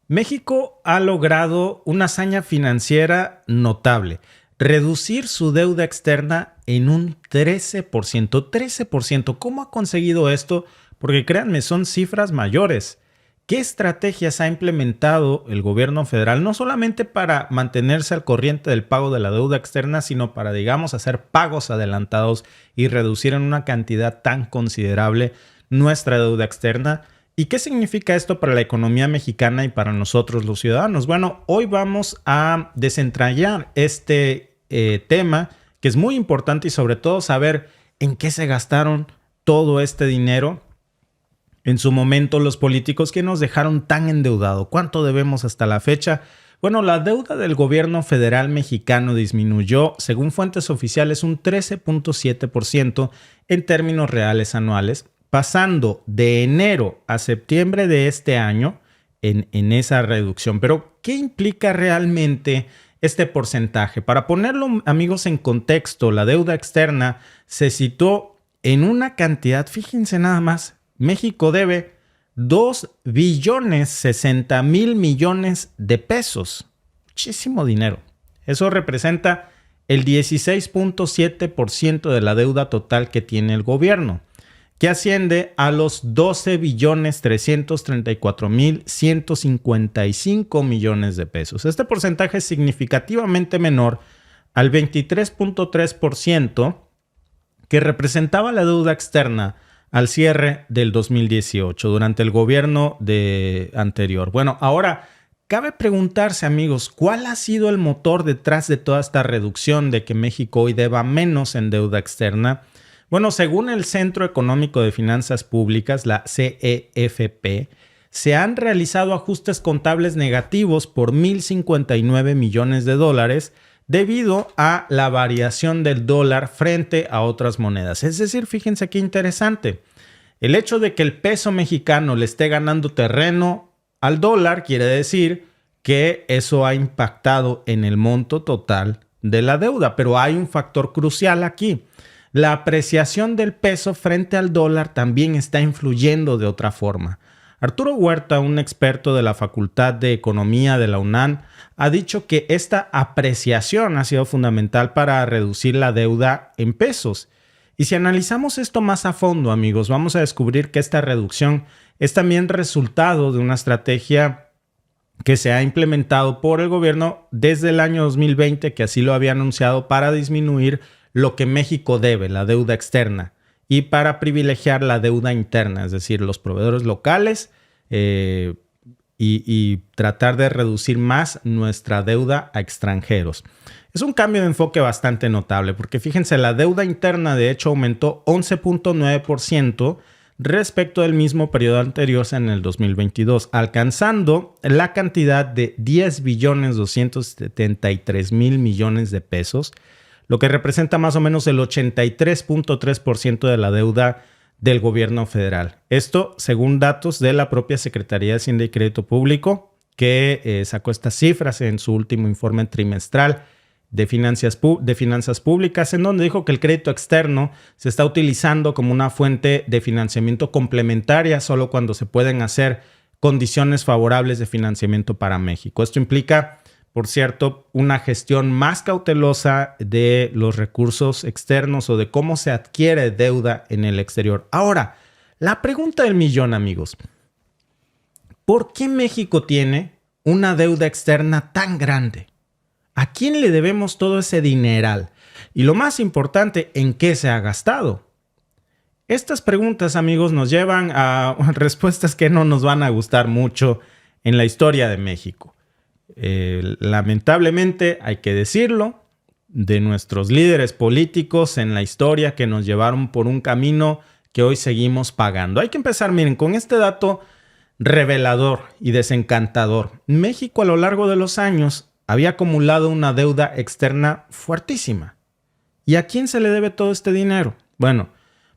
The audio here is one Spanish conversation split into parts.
México ha logrado una hazaña financiera notable: reducir su deuda externa en un 13%. 13%. ¿Cómo ha conseguido esto? Porque créanme, son cifras mayores. ¿Qué estrategias ha implementado el gobierno federal? No solamente para mantenerse al corriente del pago de la deuda externa, sino para, digamos, hacer pagos adelantados y reducir en una cantidad tan considerable nuestra deuda externa. ¿Y qué significa esto para la economía mexicana y para nosotros los ciudadanos? Bueno, hoy vamos a desentrañar este tema, que es muy importante, y sobre todo saber en qué se gastaron todo este dinero en su momento los políticos que nos dejaron tan endeudados. ¿Cuánto debemos hasta la fecha? Bueno, la deuda del gobierno federal mexicano disminuyó, según fuentes oficiales, un 13.7% en términos reales anuales, pasando de enero a septiembre de este año en esa reducción. Pero, ¿qué implica realmente este porcentaje? Para ponerlo, amigos, en contexto, la deuda externa se situó en una cantidad, fíjense nada más, México debe 2.060.000.000.000 de pesos. Muchísimo dinero. Eso representa el 16.7% de la deuda total que tiene el gobierno, que asciende a los 12.334.155 de pesos. Este porcentaje es significativamente menor al 23.3% que representaba la deuda externa al cierre del 2018, durante el gobierno anterior. Bueno, ahora cabe preguntarse, amigos, ¿cuál ha sido el motor detrás de toda esta reducción de que México hoy deba menos en deuda externa? Bueno, según el Centro Económico de Finanzas Públicas, la CEFP, se han realizado ajustes contables negativos por $1,059 millones debido a la variación del dólar frente a otras monedas. Es decir, fíjense qué interesante. El hecho de que el peso mexicano le esté ganando terreno al dólar quiere decir que eso ha impactado en el monto total de la deuda. Pero hay un factor crucial aquí. La apreciación del peso frente al dólar también está influyendo de otra forma. Arturo Huerta, un experto de la Facultad de Economía de la UNAM, ha dicho que esta apreciación ha sido fundamental para reducir la deuda en pesos. Y si analizamos esto más a fondo, amigos, vamos a descubrir que esta reducción es también resultado de una estrategia que se ha implementado por el gobierno desde el año 2020, que así lo había anunciado, para disminuir lo que México debe, la deuda externa, y para privilegiar la deuda interna, es decir, los proveedores locales, y tratar de reducir más nuestra deuda a extranjeros. Es un cambio de enfoque bastante notable, porque fíjense, la deuda interna de hecho aumentó 11.9% respecto del mismo periodo anterior, en el 2022, alcanzando la cantidad de 10.273.000.000.000 de pesos, lo que representa más o menos el 83.3% de la deuda del gobierno federal. Esto según datos de la propia Secretaría de Hacienda y Crédito Público, que sacó estas cifras en su último informe trimestral de finanzas públicas, en donde dijo que el crédito externo se está utilizando como una fuente de financiamiento complementaria solo cuando se pueden hacer condiciones favorables de financiamiento para México. Esto implica, por cierto, una gestión más cautelosa de los recursos externos o de cómo se adquiere deuda en el exterior. Ahora, la pregunta del millón, amigos. ¿Por qué México tiene una deuda externa tan grande? ¿A quién le debemos todo ese dineral? Y lo más importante, ¿en qué se ha gastado? Estas preguntas, amigos, nos llevan a respuestas que no nos van a gustar mucho en la historia de México. Lamentablemente, hay que decirlo, de nuestros líderes políticos en la historia que nos llevaron por un camino que hoy seguimos pagando. Hay que empezar, miren, con este dato revelador y desencantador. México a lo largo de los años había acumulado una deuda externa fuertísima. ¿Y a quién se le debe todo este dinero? Bueno,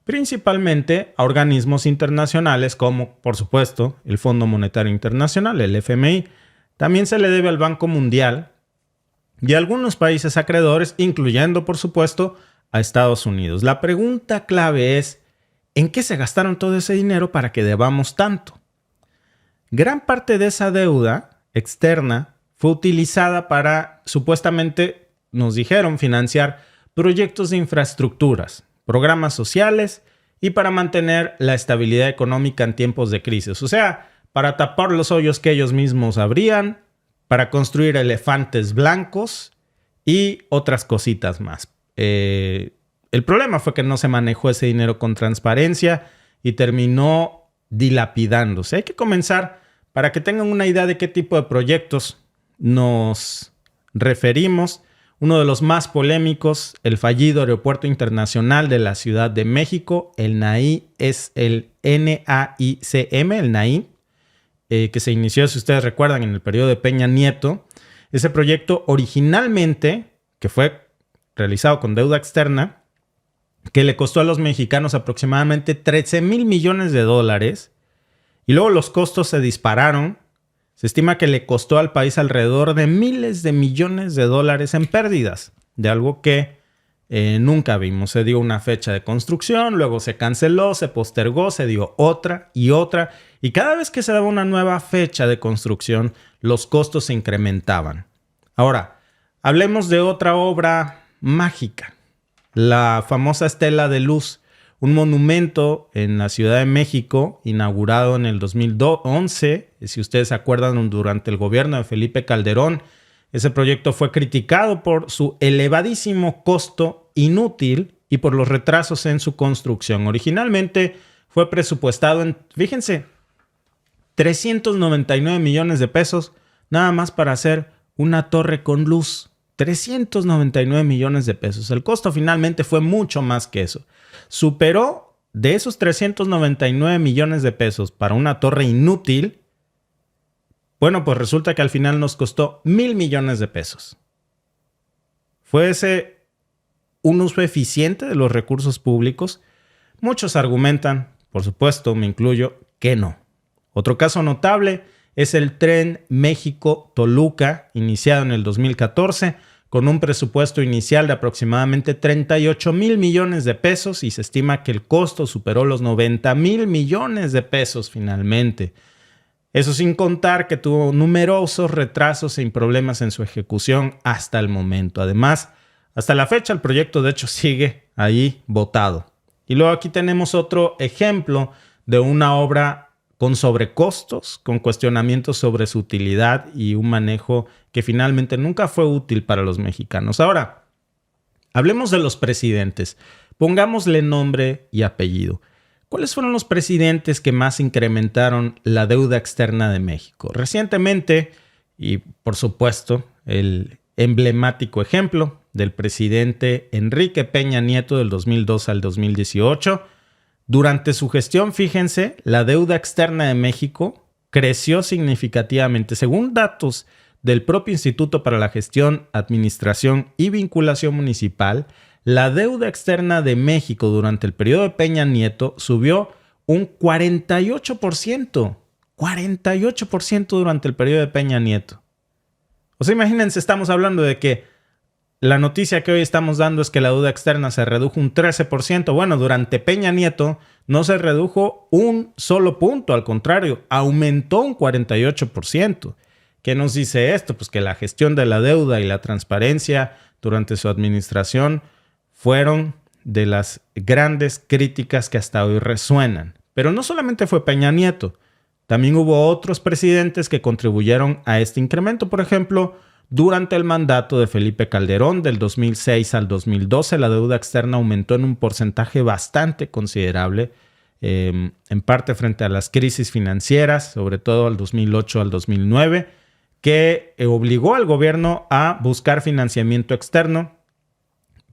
principalmente a organismos internacionales como, por supuesto, el Fondo Monetario Internacional, el FMI. También se le debe al Banco Mundial y a algunos países acreedores, incluyendo, por supuesto, a Estados Unidos. La pregunta clave es, ¿en qué se gastaron todo ese dinero para que debamos tanto? Gran parte de esa deuda externa fue utilizada para, supuestamente, nos dijeron, financiar proyectos de infraestructuras, programas sociales y para mantener la estabilidad económica en tiempos de crisis. O sea, para tapar los hoyos que ellos mismos abrían, para construir elefantes blancos y otras cositas más. El problema fue que no se manejó ese dinero con transparencia y terminó dilapidándose. Hay que comenzar, para que tengan una idea de qué tipo de proyectos nos referimos. Uno de los más polémicos, el fallido Aeropuerto Internacional de la Ciudad de México, el NAI, es el NAICM, el NAI, que se inició, si ustedes recuerdan, en el periodo de Peña Nieto. Ese proyecto originalmente, que fue realizado con deuda externa, que le costó a los mexicanos aproximadamente 13,000 millones de dólares, y luego los costos se dispararon. Se estima que le costó al país alrededor de miles de millones de dólares en pérdidas, de algo que nunca vimos. Se dio una fecha de construcción, luego se canceló, se postergó, se dio otra, y cada vez que se daba una nueva fecha de construcción, los costos se incrementaban. Ahora, hablemos de otra obra mágica, la famosa Estela de Luz, un monumento en la Ciudad de México, inaugurado en el 2011, si ustedes se acuerdan, durante el gobierno de Felipe Calderón. Ese proyecto fue criticado por su elevadísimo costo inútil y por los retrasos en su construcción. Originalmente fue presupuestado en, fíjense, 399 millones de pesos, nada más para hacer una torre con luz. 399 millones de pesos. El costo finalmente fue mucho más que eso. Superó de esos 399 millones de pesos para una torre inútil. Bueno, pues resulta que al final nos costó 1,000 millones de pesos. ¿Fue ese un uso eficiente de los recursos públicos? Muchos argumentan, por supuesto, me incluyo, que no. Otro caso notable es el Tren México-Toluca, iniciado en el 2014, con un presupuesto inicial de aproximadamente 38,000 millones de pesos, y se estima que el costo superó los 90,000 millones de pesos finalmente. Eso sin contar que tuvo numerosos retrasos y problemas en su ejecución hasta el momento. Además, hasta la fecha el proyecto de hecho sigue ahí botado. Y luego aquí tenemos otro ejemplo de una obra con sobrecostos, con cuestionamientos sobre su utilidad y un manejo que finalmente nunca fue útil para los mexicanos. Ahora, hablemos de los presidentes. Pongámosle nombre y apellido. ¿Cuáles fueron los presidentes que más incrementaron la deuda externa de México? Recientemente, y por supuesto, el emblemático ejemplo del presidente Enrique Peña Nieto del 2002 al 2018. Durante su gestión, fíjense, la deuda externa de México creció significativamente. Según datos del propio Instituto para la Gestión, Administración y Vinculación Municipal, la deuda externa de México durante el periodo de Peña Nieto subió un 48%. 48% durante el periodo de Peña Nieto. O sea, imagínense, estamos hablando de que la noticia que hoy estamos dando es que la deuda externa se redujo un 13%. Bueno, durante Peña Nieto no se redujo un solo punto. Al contrario, aumentó un 48%. ¿Qué nos dice esto? Pues que la gestión de la deuda y la transparencia durante su administración fueron de las grandes críticas que hasta hoy resuenan. Pero no solamente fue Peña Nieto. También hubo otros presidentes que contribuyeron a este incremento. Por ejemplo, durante el mandato de Felipe Calderón, del 2006 al 2012, la deuda externa aumentó en un porcentaje bastante considerable, en parte frente a las crisis financieras, sobre todo al 2008 al 2009, que obligó al gobierno a buscar financiamiento externo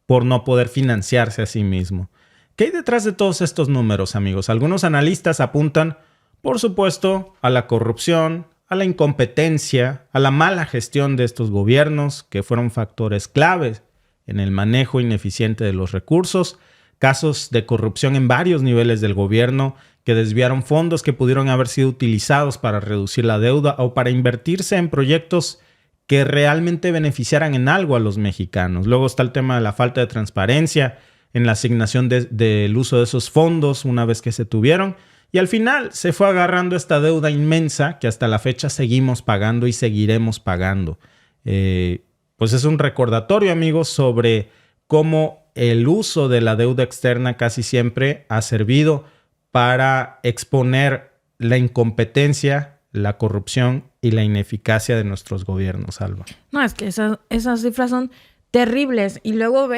por no poder financiarse a sí mismo. ¿Qué hay detrás de todos estos números, amigos? Algunos analistas apuntan, por supuesto, a la corrupción, a la incompetencia, a la mala gestión de estos gobiernos, que fueron factores claves en el manejo ineficiente de los recursos, casos de corrupción en varios niveles del gobierno que desviaron fondos que pudieron haber sido utilizados para reducir la deuda o para invertirse en proyectos que realmente beneficiaran en algo a los mexicanos. Luego está el tema de la falta de transparencia en la asignación del uso de esos fondos una vez que se tuvieron. Y al final se fue agarrando esta deuda inmensa que hasta la fecha seguimos pagando y seguiremos pagando. Pues es un recordatorio, amigos, sobre cómo el uso de la deuda externa casi siempre ha servido para exponer la incompetencia, la corrupción y la ineficacia de nuestros gobiernos, Alba. No, es que esas cifras son terribles. Y luego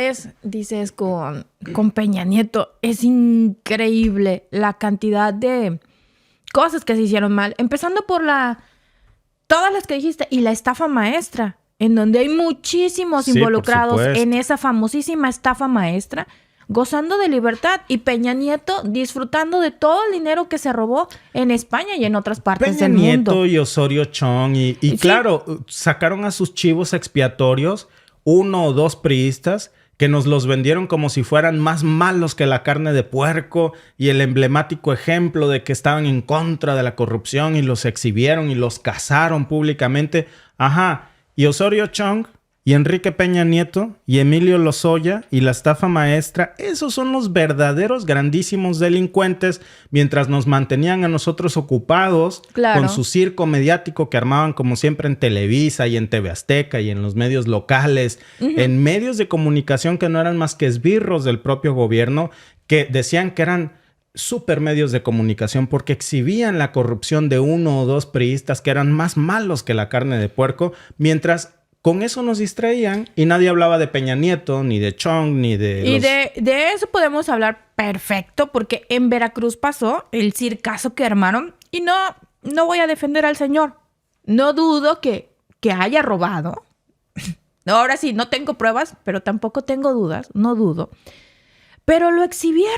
dices con Peña Nieto, es increíble la cantidad de cosas que se hicieron mal. Empezando por todas las que dijiste y la estafa maestra, en donde hay muchísimos involucrados en esa famosísima estafa maestra, gozando de libertad, y Peña Nieto disfrutando de todo el dinero que se robó en España y en otras partes del mundo. Peña Nieto y Osorio Chong y sí, claro, sacaron a sus chivos expiatorios, 1 o 2 priistas que nos los vendieron como si fueran más malos que la carne de puerco y el emblemático ejemplo de que estaban en contra de la corrupción, y los exhibieron y los cazaron públicamente. Ajá, y Osorio Chong y Enrique Peña Nieto y Emilio Lozoya y la estafa maestra, esos son los verdaderos grandísimos delincuentes, mientras nos mantenían a nosotros ocupados con su circo mediático que armaban como siempre en Televisa y en TV Azteca y en los medios locales, en medios de comunicación que no eran más que esbirros del propio gobierno, que decían que eran super medios de comunicación porque exhibían la corrupción de 1 o 2 priistas que eran más malos que la carne de puerco, mientras con eso nos distraían y nadie hablaba de Peña Nieto, ni de Chong, ni de... Y de eso podemos hablar perfecto, porque en Veracruz pasó el circazo que armaron. Y no voy a defender al señor. No dudo que haya robado. Ahora sí, no tengo pruebas, pero tampoco tengo dudas. No dudo. Pero lo exhibieron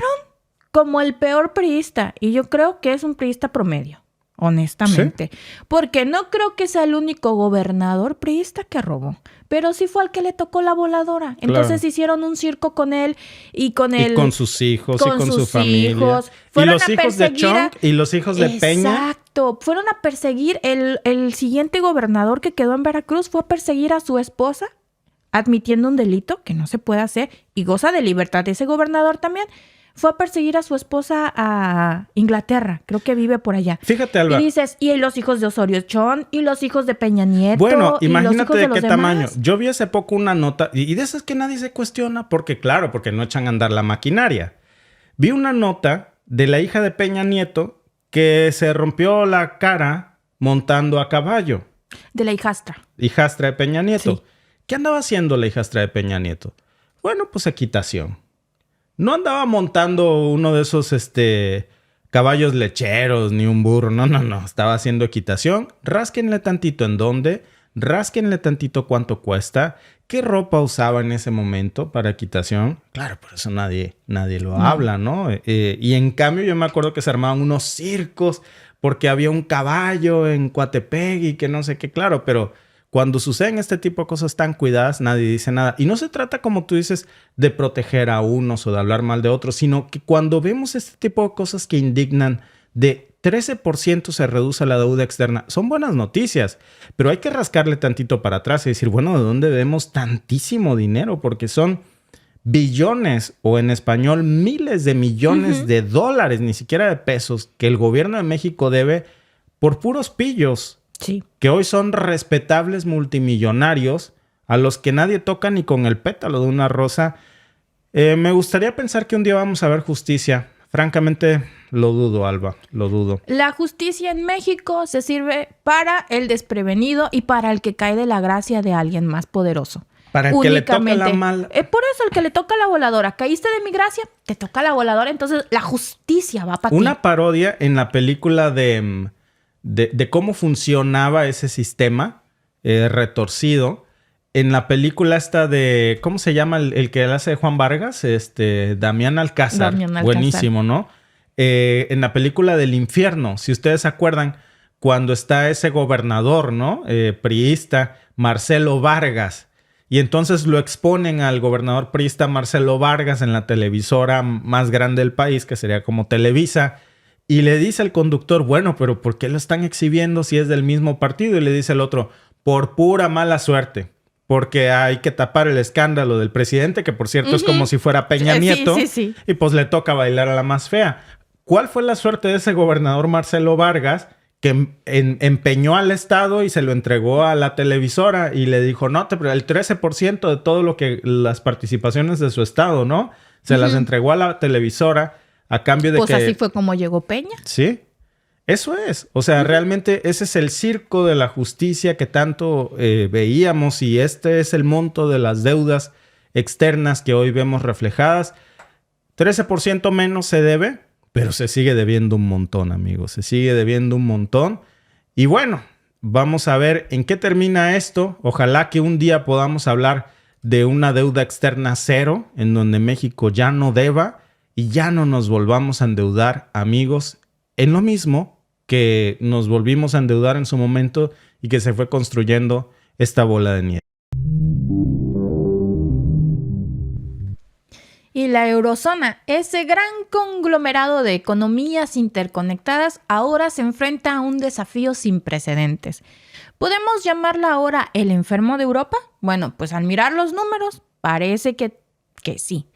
como el peor priista. Y yo creo que es un priista promedio. Honestamente. ¿Sí? Porque no creo que sea el único gobernador priista que robó. Pero sí fue al que le tocó la voladora. Entonces hicieron un circo con él y con él. Y con sus hijos y con su familia. Y los hijos de Chong y los hijos de Peña. Exacto. Fueron a perseguir. El siguiente gobernador que quedó en Veracruz fue a perseguir a su esposa, admitiendo un delito que no se puede hacer. Y goza de libertad ese gobernador también. Fue a perseguir a su esposa a Inglaterra. Creo que vive por allá. Fíjate, Alba. Y dices, y los hijos de Osorio Chong, y los hijos de Peña Nieto. Bueno, imagínate y los hijos de qué demás tamaño. Yo vi hace poco una nota, y de esas que nadie se cuestiona, porque no echan a andar la maquinaria. Vi una nota de la hija de Peña Nieto que se rompió la cara montando a caballo. De la hijastra. Hijastra de Peña Nieto. Sí. ¿Qué andaba haciendo la hijastra de Peña Nieto? Bueno, pues equitación. No andaba montando uno de esos caballos lecheros ni un burro. No. Estaba haciendo equitación. Rásquenle tantito en dónde. Rásquenle tantito cuánto cuesta. ¿Qué ropa usaba en ese momento para equitación? Claro, por eso nadie lo habla, ¿no? Y en cambio yo me acuerdo que se armaban unos circos porque había un caballo en Coatepec y que no sé qué. Claro, pero cuando suceden este tipo de cosas tan cuidadas, nadie dice nada. Y no se trata, como tú dices, de proteger a unos o de hablar mal de otros, sino que cuando vemos este tipo de cosas que indignan, de 13% se reduce la deuda externa, son buenas noticias. Pero hay que rascarle tantito para atrás y decir, bueno, ¿de dónde vemos tantísimo dinero? Porque son billones, o en español, miles de millones de dólares, ni siquiera de pesos, que el gobierno de México debe por puros pillos. Sí. Que hoy son respetables multimillonarios a los que nadie toca ni con el pétalo de una rosa. Me gustaría pensar que un día vamos a ver justicia. Francamente, lo dudo, Alba, lo dudo. La justicia en México se sirve para el desprevenido y para el que cae de la gracia de alguien más poderoso. Para el que le toca la mala. Por eso, el que le toca la voladora. Caíste de mi gracia, te toca la voladora. Entonces, la justicia va para ti. Una parodia en la película de cómo funcionaba ese sistema retorcido. En la película esta de... ¿Cómo se llama el que hace de Juan Vargas? Damián Alcázar. Buenísimo, ¿no? En la película del infierno, si ustedes se acuerdan, cuando está ese gobernador, ¿no? Priista, Marcelo Vargas. Y entonces lo exponen al gobernador priista Marcelo Vargas en la televisora más grande del país, que sería como Televisa. Y le dice al conductor, bueno, pero ¿por qué lo están exhibiendo si es del mismo partido? Y le dice el otro, por pura mala suerte. Porque hay que tapar el escándalo del presidente, que por cierto es como si fuera Peña Nieto. Sí. Y pues le toca bailar a la más fea. ¿Cuál fue la suerte de ese gobernador Marcelo Vargas que empeñó al Estado y se lo entregó a la televisora y le dijo, no, el 13% de todo lo que las participaciones de su Estado, ¿no? Se las entregó a la televisora a cambio de pues así fue como llegó Peña. Sí, eso es. O sea, realmente ese es el circo de la justicia que tanto veíamos y este es el monto de las deudas externas que hoy vemos reflejadas. 13% menos se debe, pero se sigue debiendo un montón, amigos. Se sigue debiendo un montón. Y bueno, vamos a ver en qué termina esto. Ojalá que un día podamos hablar de una deuda externa cero, en donde México ya no deba y ya no nos volvamos a endeudar, amigos, en lo mismo que nos volvimos a endeudar en su momento y que se fue construyendo esta bola de nieve. Y la eurozona, ese gran conglomerado de economías interconectadas, ahora se enfrenta a un desafío sin precedentes. ¿Podemos llamarla ahora el enfermo de Europa? Bueno, pues al mirar los números, parece que sí.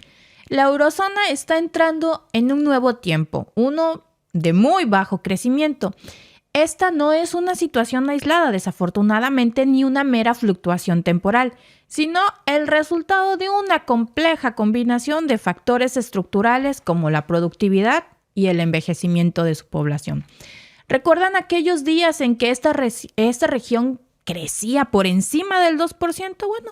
La eurozona está entrando en un nuevo tiempo, uno de muy bajo crecimiento. Esta no es una situación aislada, desafortunadamente, ni una mera fluctuación temporal, sino el resultado de una compleja combinación de factores estructurales como la productividad y el envejecimiento de su población. ¿Recuerdan aquellos días en que esta región crecía por encima del 2%? Bueno,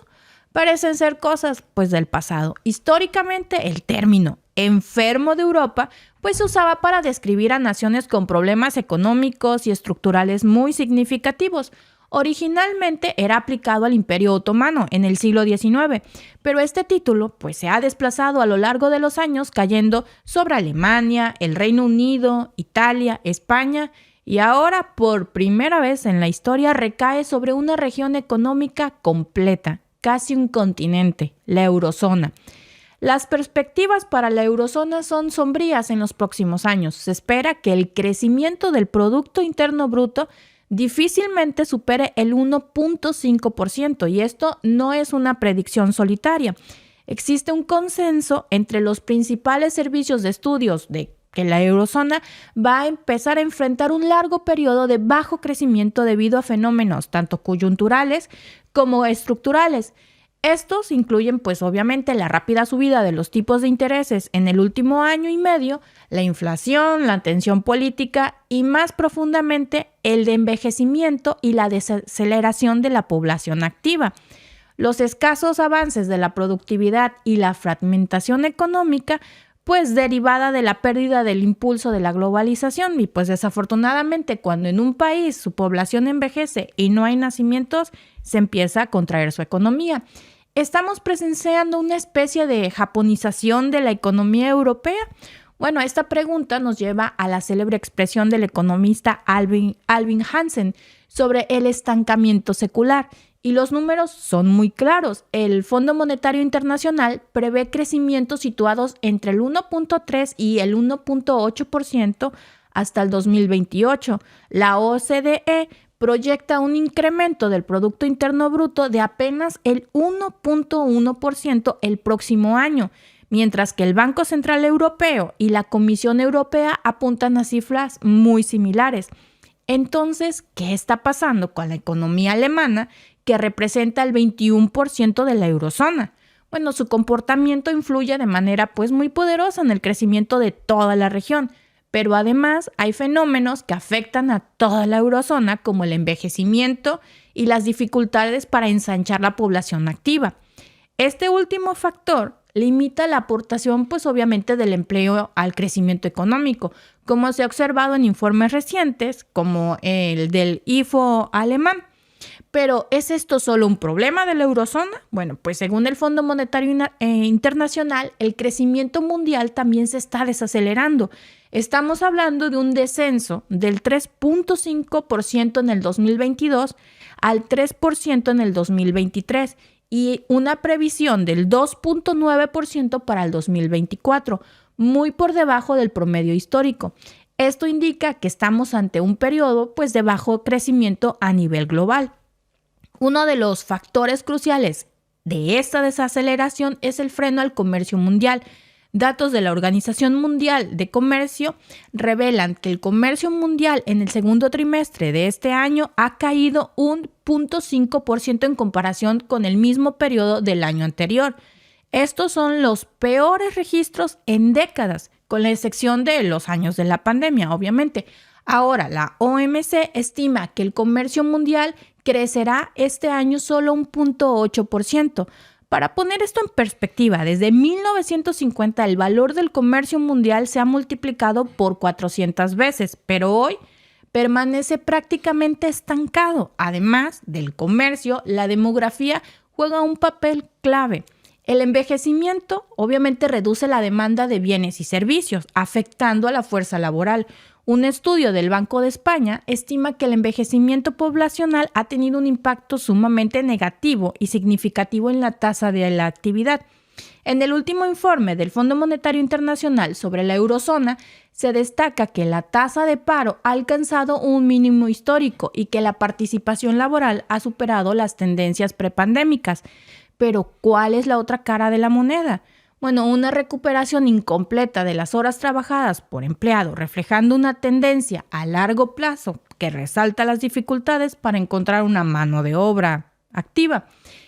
parecen ser cosas pues del pasado. Históricamente, el término enfermo de Europa pues se usaba para describir a naciones con problemas económicos y estructurales muy significativos. Originalmente era aplicado al Imperio Otomano en el siglo XIX, pero este título pues se ha desplazado a lo largo de los años, cayendo sobre Alemania, el Reino Unido, Italia, España, y ahora por primera vez en la historia recae sobre una región económica completa, casi un continente, la eurozona. Las perspectivas para la eurozona son sombrías en los próximos años. Se espera que el crecimiento del Producto Interno Bruto difícilmente supere el 1.5%, y esto no es una predicción solitaria. Existe un consenso entre los principales servicios de estudios de que la eurozona va a empezar a enfrentar un largo periodo de bajo crecimiento debido a fenómenos tanto coyunturales como estructurales. Estos incluyen, pues obviamente, la rápida subida de los tipos de intereses en el último año y medio, la inflación, la tensión política y, más profundamente, el de envejecimiento y la desaceleración de la población activa. Los escasos avances de la productividad y la fragmentación económica, pues derivada de la pérdida del impulso de la globalización, y pues desafortunadamente cuando en un país su población envejece y no hay nacimientos, se empieza a contraer su economía. ¿Estamos presenciando una especie de japonización de la economía europea? Bueno, esta pregunta nos lleva a la célebre expresión del economista Alvin Hansen sobre el estancamiento secular. Y los números son muy claros. El Fondo Monetario Internacional prevé crecimientos situados entre el 1.3 y el 1.8% hasta el 2028. La OCDE proyecta un incremento del Producto Interno Bruto de apenas el 1.1% el próximo año, mientras que el Banco Central Europeo y la Comisión Europea apuntan a cifras muy similares. Entonces, ¿qué está pasando con la economía alemana, que representa el 21% de la eurozona? Bueno, su comportamiento influye de manera pues muy poderosa en el crecimiento de toda la región, pero además hay fenómenos que afectan a toda la eurozona, como el envejecimiento y las dificultades para ensanchar la población activa. Este último factor limita la aportación, pues obviamente, del empleo al crecimiento económico, como se ha observado en informes recientes, como el del IFO alemán. Pero, ¿es esto solo un problema de la eurozona? Bueno, pues según el Fondo Monetario Internacional, el crecimiento mundial también se está desacelerando. Estamos hablando de un descenso del 3.5% en el 2022 al 3% en el 2023 y una previsión del 2.9% para el 2024, muy por debajo del promedio histórico. Esto indica que estamos ante un periodo pues de bajo crecimiento a nivel global. Uno de los factores cruciales de esta desaceleración es el freno al comercio mundial, Datos de la Organización Mundial de Comercio revelan que el comercio mundial en el segundo trimestre de este año ha caído un 0.5% en comparación con el mismo periodo del año anterior. Estos son los peores registros en décadas, con la excepción de los años de la pandemia, obviamente. Ahora, la OMC estima que el comercio mundial crecerá este año solo un 0.8%. Para poner esto en perspectiva, desde 1950 el valor del comercio mundial se ha multiplicado por 400 veces, pero hoy permanece prácticamente estancado. Además del comercio, la demografía juega un papel clave. El envejecimiento obviamente reduce la demanda de bienes y servicios, afectando a la fuerza laboral. Un estudio del Banco de España estima que el envejecimiento poblacional ha tenido un impacto sumamente negativo y significativo en la tasa de la actividad. En el último informe del Fondo Monetario Internacional sobre la eurozona, se destaca que la tasa de paro ha alcanzado un mínimo histórico y que la participación laboral ha superado las tendencias prepandémicas. Pero, ¿cuál es la otra cara de la moneda? Bueno, una recuperación incompleta de las horas trabajadas por empleado, reflejando una tendencia a largo plazo que resalta las dificultades para encontrar una mano de obra activa.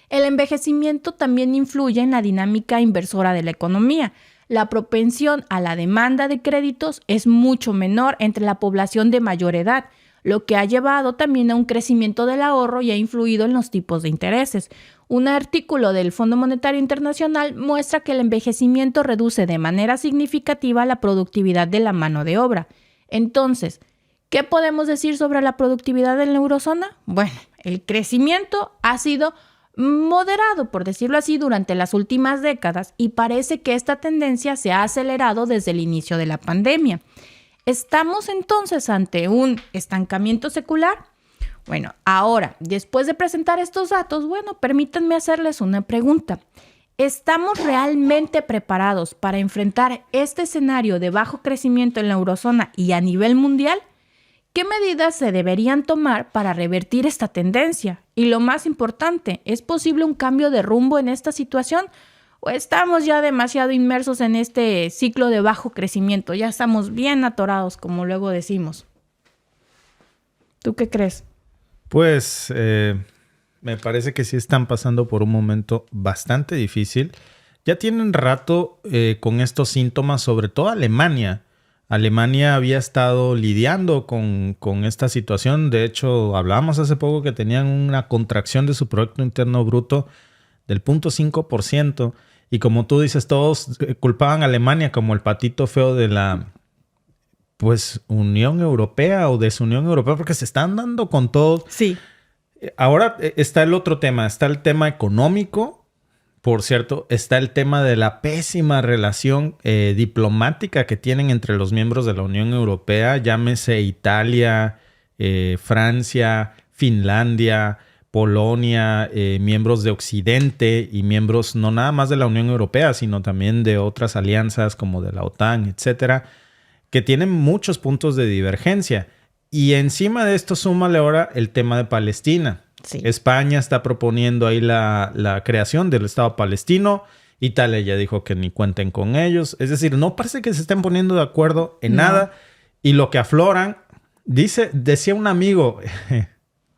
El envejecimiento también influye en la dinámica inversora de la economía. La propensión a la demanda de créditos es mucho menor entre la población de mayor edad, lo que ha llevado también a un crecimiento del ahorro y ha influido en los tipos de intereses. Un artículo del Fondo Monetario Internacional muestra que el envejecimiento reduce de manera significativa la productividad de la mano de obra. Entonces, ¿qué podemos decir sobre la productividad en la eurozona? Bueno, el crecimiento ha sido moderado, por decirlo así, durante las últimas décadas y parece que esta tendencia se ha acelerado desde el inicio de la pandemia. ¿Estamos entonces ante un estancamiento secular? Bueno, ahora, después de presentar estos datos, permítanme hacerles una pregunta. ¿Estamos realmente preparados para enfrentar este escenario de bajo crecimiento en la eurozona y a nivel mundial? ¿Qué medidas se deberían tomar para revertir esta tendencia? Y lo más importante, ¿es posible un cambio de rumbo en esta situación? ¿O estamos ya demasiado inmersos en este ciclo de bajo crecimiento? Ya estamos bien atorados, como luego decimos. ¿Tú qué crees? Pues me parece que sí están pasando por un momento bastante difícil. Ya tienen rato con estos síntomas, sobre todo Alemania. Alemania había estado lidiando con esta situación. De hecho, hablábamos hace poco que tenían una contracción de su Producto Interno Bruto del 0.5%. Y como tú dices, todos culpaban a Alemania como el patito feo de la Unión Europea o desunión europea, porque se están dando con todo. Sí. Ahora está el otro tema. Está el tema económico, por cierto. Está el tema de la pésima relación diplomática que tienen entre los miembros de la Unión Europea. Llámese Italia, Francia, Finlandia, Polonia, miembros de Occidente y miembros no nada más de la Unión Europea, sino también de otras alianzas como de la OTAN, etcétera, que tienen muchos puntos de divergencia. Y encima de esto, súmale ahora el tema de Palestina. Sí. España está proponiendo ahí la creación del Estado palestino. Italia ya dijo que ni cuenten con ellos. Es decir, no parece que se estén poniendo de acuerdo en nada. Y lo que afloran, decía un amigo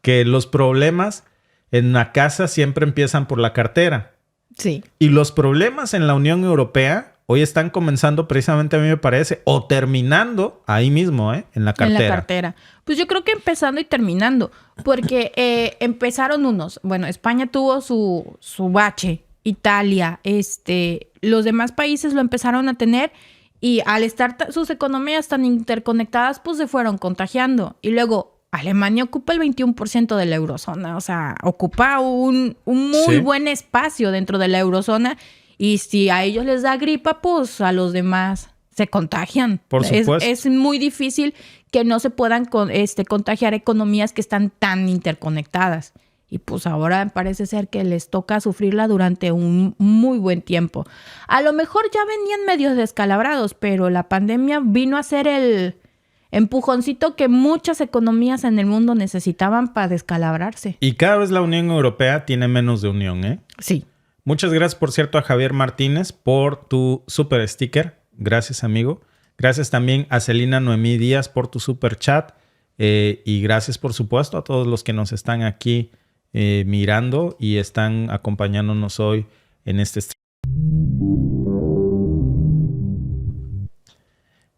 que los problemas en la casa siempre empiezan por la cartera. Sí. Y los problemas en la Unión Europea hoy están comenzando precisamente, a mí me parece, o terminando ahí mismo, en la cartera. En la cartera. Pues yo creo que empezando y terminando. Porque empezaron unos. Bueno, España tuvo su bache. Italia, los demás países lo empezaron a tener. Y al estar sus economías tan interconectadas, pues se fueron contagiando. Y luego Alemania ocupa el 21% de la eurozona. O sea, ocupa un muy buen espacio dentro de la eurozona. Y si a ellos les da gripa, pues a los demás se contagian. Por supuesto. Es muy difícil que no se puedan contagiar economías que están tan interconectadas. Y pues ahora parece ser que les toca sufrirla durante un muy buen tiempo. A lo mejor ya venían medios descalabrados, pero la pandemia vino a ser el empujoncito que muchas economías en el mundo necesitaban para descalabrarse. Y cada vez la Unión Europea tiene menos de unión, ¿eh? Sí. Muchas gracias, por cierto, a Javier Martínez por tu super sticker. Gracias, amigo. Gracias también a Celina Noemí Díaz por tu super chat. Y gracias, por supuesto, a todos los que nos están aquí mirando y están acompañándonos hoy en este stream.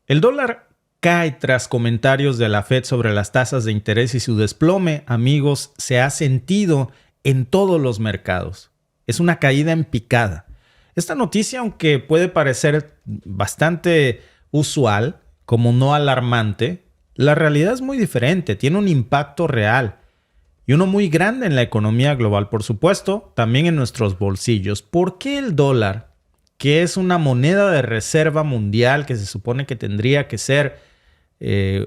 El dólar cae tras comentarios de la Fed sobre las tasas de interés y su desplome, amigos, se ha sentido en todos los mercados. Es una caída en picada. Esta noticia, aunque puede parecer bastante usual, como no alarmante, la realidad es muy diferente, tiene un impacto real y uno muy grande en la economía global, por supuesto, también en nuestros bolsillos. ¿Por qué el dólar, que es una moneda de reserva mundial que se supone que tendría que ser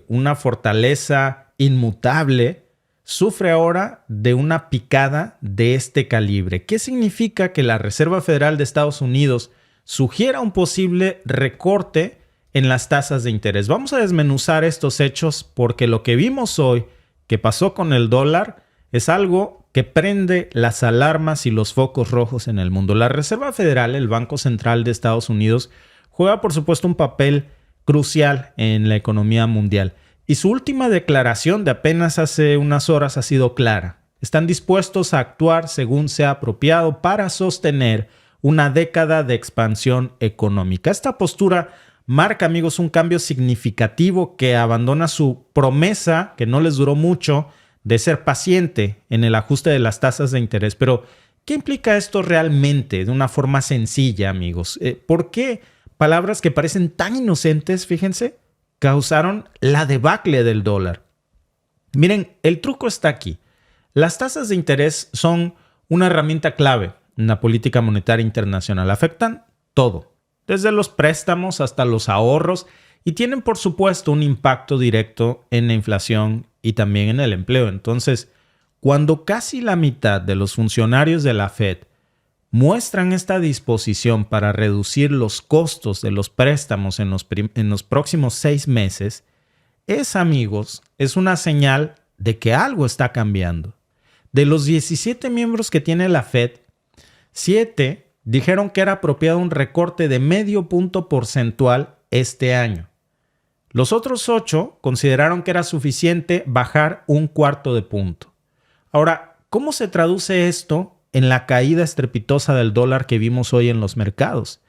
una fortaleza inmutable, sufre ahora de una picada de este calibre? ¿Qué significa que la Reserva Federal de Estados Unidos sugiera un posible recorte en las tasas de interés? Vamos a desmenuzar estos hechos porque lo que vimos hoy, que pasó con el dólar, es algo que prende las alarmas y los focos rojos en el mundo. La Reserva Federal, el Banco Central de Estados Unidos, juega por supuesto un papel crucial en la economía mundial. Y su última declaración de apenas hace unas horas ha sido clara. Están dispuestos a actuar según sea apropiado para sostener una década de expansión económica. Esta postura marca, amigos, un cambio significativo que abandona su promesa, que no les duró mucho, de ser paciente en el ajuste de las tasas de interés. Pero, ¿qué implica esto realmente de una forma sencilla, amigos? ¿Por qué palabras que parecen tan inocentes, fíjense, causaron la debacle del dólar? Miren, el truco está aquí. Las tasas de interés son una herramienta clave en la política monetaria internacional. Afectan todo, desde los préstamos hasta los ahorros, y tienen, por supuesto, un impacto directo en la inflación y también en el empleo. Entonces, cuando casi la mitad de los funcionarios de la Fed muestran esta disposición para reducir los costos de los préstamos en los próximos 6 meses, amigos, es una señal de que algo está cambiando. De los 17 miembros que tiene la Fed, 7 dijeron que era apropiado un recorte de medio punto porcentual este año. Los otros 8 consideraron que era suficiente bajar un cuarto de punto. Ahora, ¿cómo se traduce esto en la caída estrepitosa del dólar que vimos hoy en los mercados?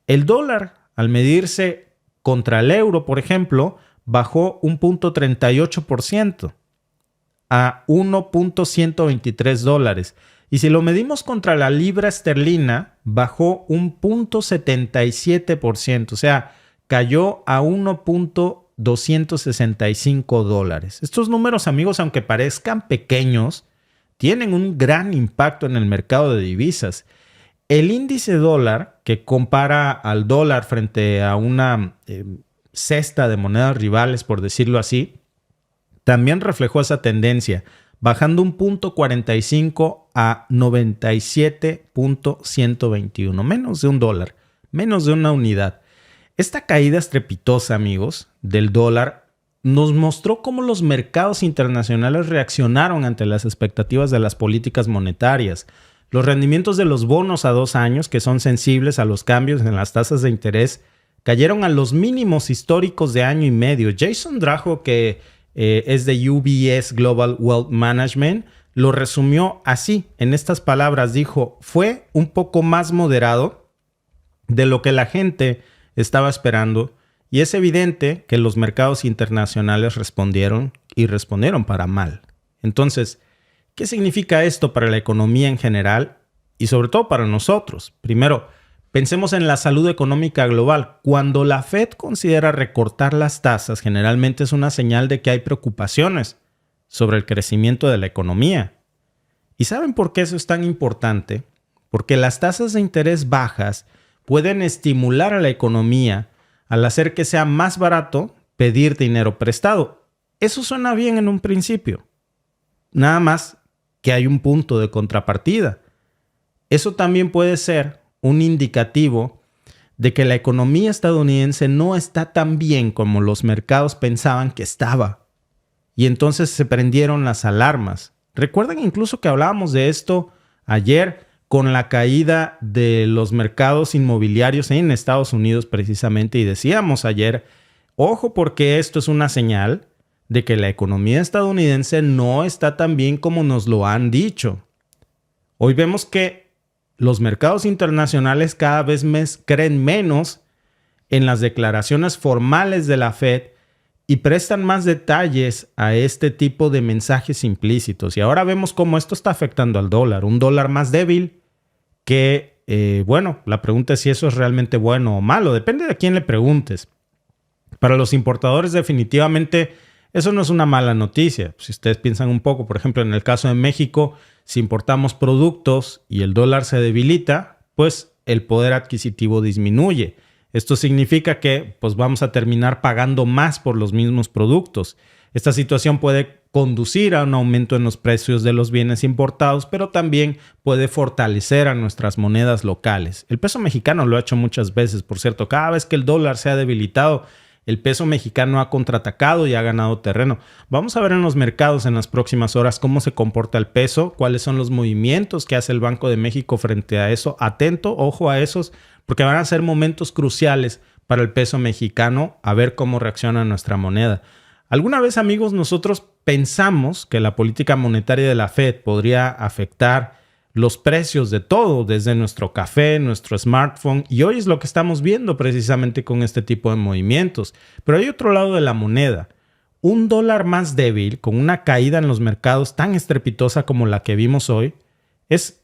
El dólar, al medirse contra el euro, por ejemplo, bajó un 0.38% a 1.123 dólares. Y si lo medimos contra la libra esterlina, bajó un 0.77%, o sea, cayó a 1.265 dólares. Estos números, amigos, aunque parezcan pequeños, tienen un gran impacto en el mercado de divisas. El índice dólar, que compara al dólar frente a una cesta de monedas rivales, por decirlo así, también reflejó esa tendencia, bajando un 0.45 a 97.121, menos de $1, menos de una unidad. Esta caída estrepitosa, amigos, del dólar nos mostró cómo los mercados internacionales reaccionaron ante las expectativas de las políticas monetarias. Los rendimientos de los bonos a 2 años, que son sensibles a los cambios en las tasas de interés, cayeron a los mínimos históricos de año y medio. Jason Draho, que es de UBS Global Wealth Management, lo resumió así, en estas palabras. Dijo: fue un poco más moderado de lo que la gente estaba esperando, y es evidente que los mercados internacionales respondieron para mal. Entonces, ¿qué significa esto para la economía en general y sobre todo para nosotros? Primero, pensemos en la salud económica global. Cuando la Fed considera recortar las tasas, generalmente es una señal de que hay preocupaciones sobre el crecimiento de la economía. ¿Y saben por qué eso es tan importante? Porque las tasas de interés bajas pueden estimular a la economía al hacer que sea más barato pedir dinero prestado. Eso suena bien en un principio. Nada más que hay un punto de contrapartida. Eso también puede ser un indicativo de que la economía estadounidense no está tan bien como los mercados pensaban que estaba. Y entonces se prendieron las alarmas. Recuerden incluso que hablábamos de esto ayer con la caída de los mercados inmobiliarios en Estados Unidos precisamente. Y decíamos ayer, ojo, porque esto es una señal de que la economía estadounidense no está tan bien como nos lo han dicho. Hoy vemos que los mercados internacionales cada vez creen menos en las declaraciones formales de la Fed y prestan más detalles a este tipo de mensajes implícitos. Y ahora vemos cómo esto está afectando al dólar. Un dólar más débil que, la pregunta es si eso es realmente bueno o malo. Depende de a quién le preguntes. Para los importadores definitivamente eso no es una mala noticia. Si ustedes piensan un poco, por ejemplo, en el caso de México, si importamos productos y el dólar se debilita, pues el poder adquisitivo disminuye. Esto significa que pues, vamos a terminar pagando más por los mismos productos. Esta situación puede conducir a un aumento en los precios de los bienes importados, pero también puede fortalecer a nuestras monedas locales. El peso mexicano lo ha hecho muchas veces, por cierto. Cada vez que el dólar se ha debilitado, el peso mexicano ha contraatacado y ha ganado terreno. Vamos a ver en los mercados en las próximas horas cómo se comporta el peso, cuáles son los movimientos que hace el Banco de México frente a eso. Atento, ojo a esos, porque van a ser momentos cruciales para el peso mexicano, a ver cómo reacciona nuestra moneda. Alguna vez, amigos, nosotros pensamos que la política monetaria de la Fed podría afectar los precios de todo, desde nuestro café, nuestro smartphone, y hoy es lo que estamos viendo precisamente con este tipo de movimientos. Pero hay otro lado de la moneda. Un dólar más débil, con una caída en los mercados tan estrepitosa como la que vimos hoy, es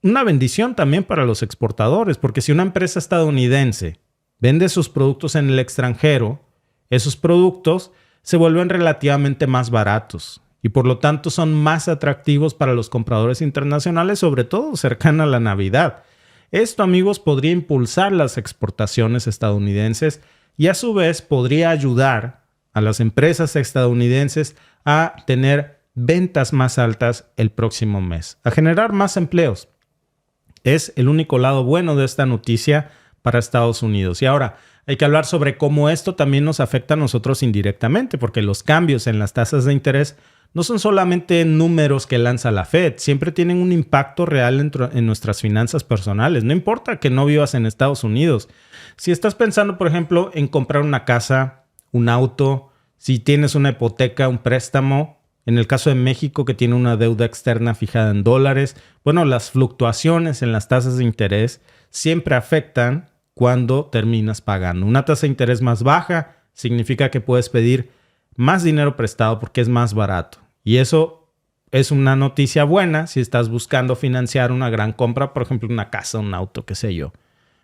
una bendición también para los exportadores, porque si una empresa estadounidense vende sus productos en el extranjero, esos productos se vuelven relativamente más baratos y por lo tanto son más atractivos para los compradores internacionales, sobre todo cercana a la Navidad. Esto, amigos, podría impulsar las exportaciones estadounidenses y a su vez podría ayudar a las empresas estadounidenses a tener ventas más altas el próximo mes, a generar más empleos. Es el único lado bueno de esta noticia para Estados Unidos. Y ahora hay que hablar sobre cómo esto también nos afecta a nosotros indirectamente, porque los cambios en las tasas de interés no son solamente números que lanza la Fed, siempre tienen un impacto real en nuestras finanzas personales. No importa que no vivas en Estados Unidos. Si estás pensando, por ejemplo, en comprar una casa, un auto, si tienes una hipoteca, un préstamo, en el caso de México que tiene una deuda externa fijada en dólares, las fluctuaciones en las tasas de interés siempre afectan cuando terminas pagando. Una tasa de interés más baja significa que puedes pedir más dinero prestado porque es más barato. Y eso es una noticia buena si estás buscando financiar una gran compra, por ejemplo, una casa, un auto, qué sé yo.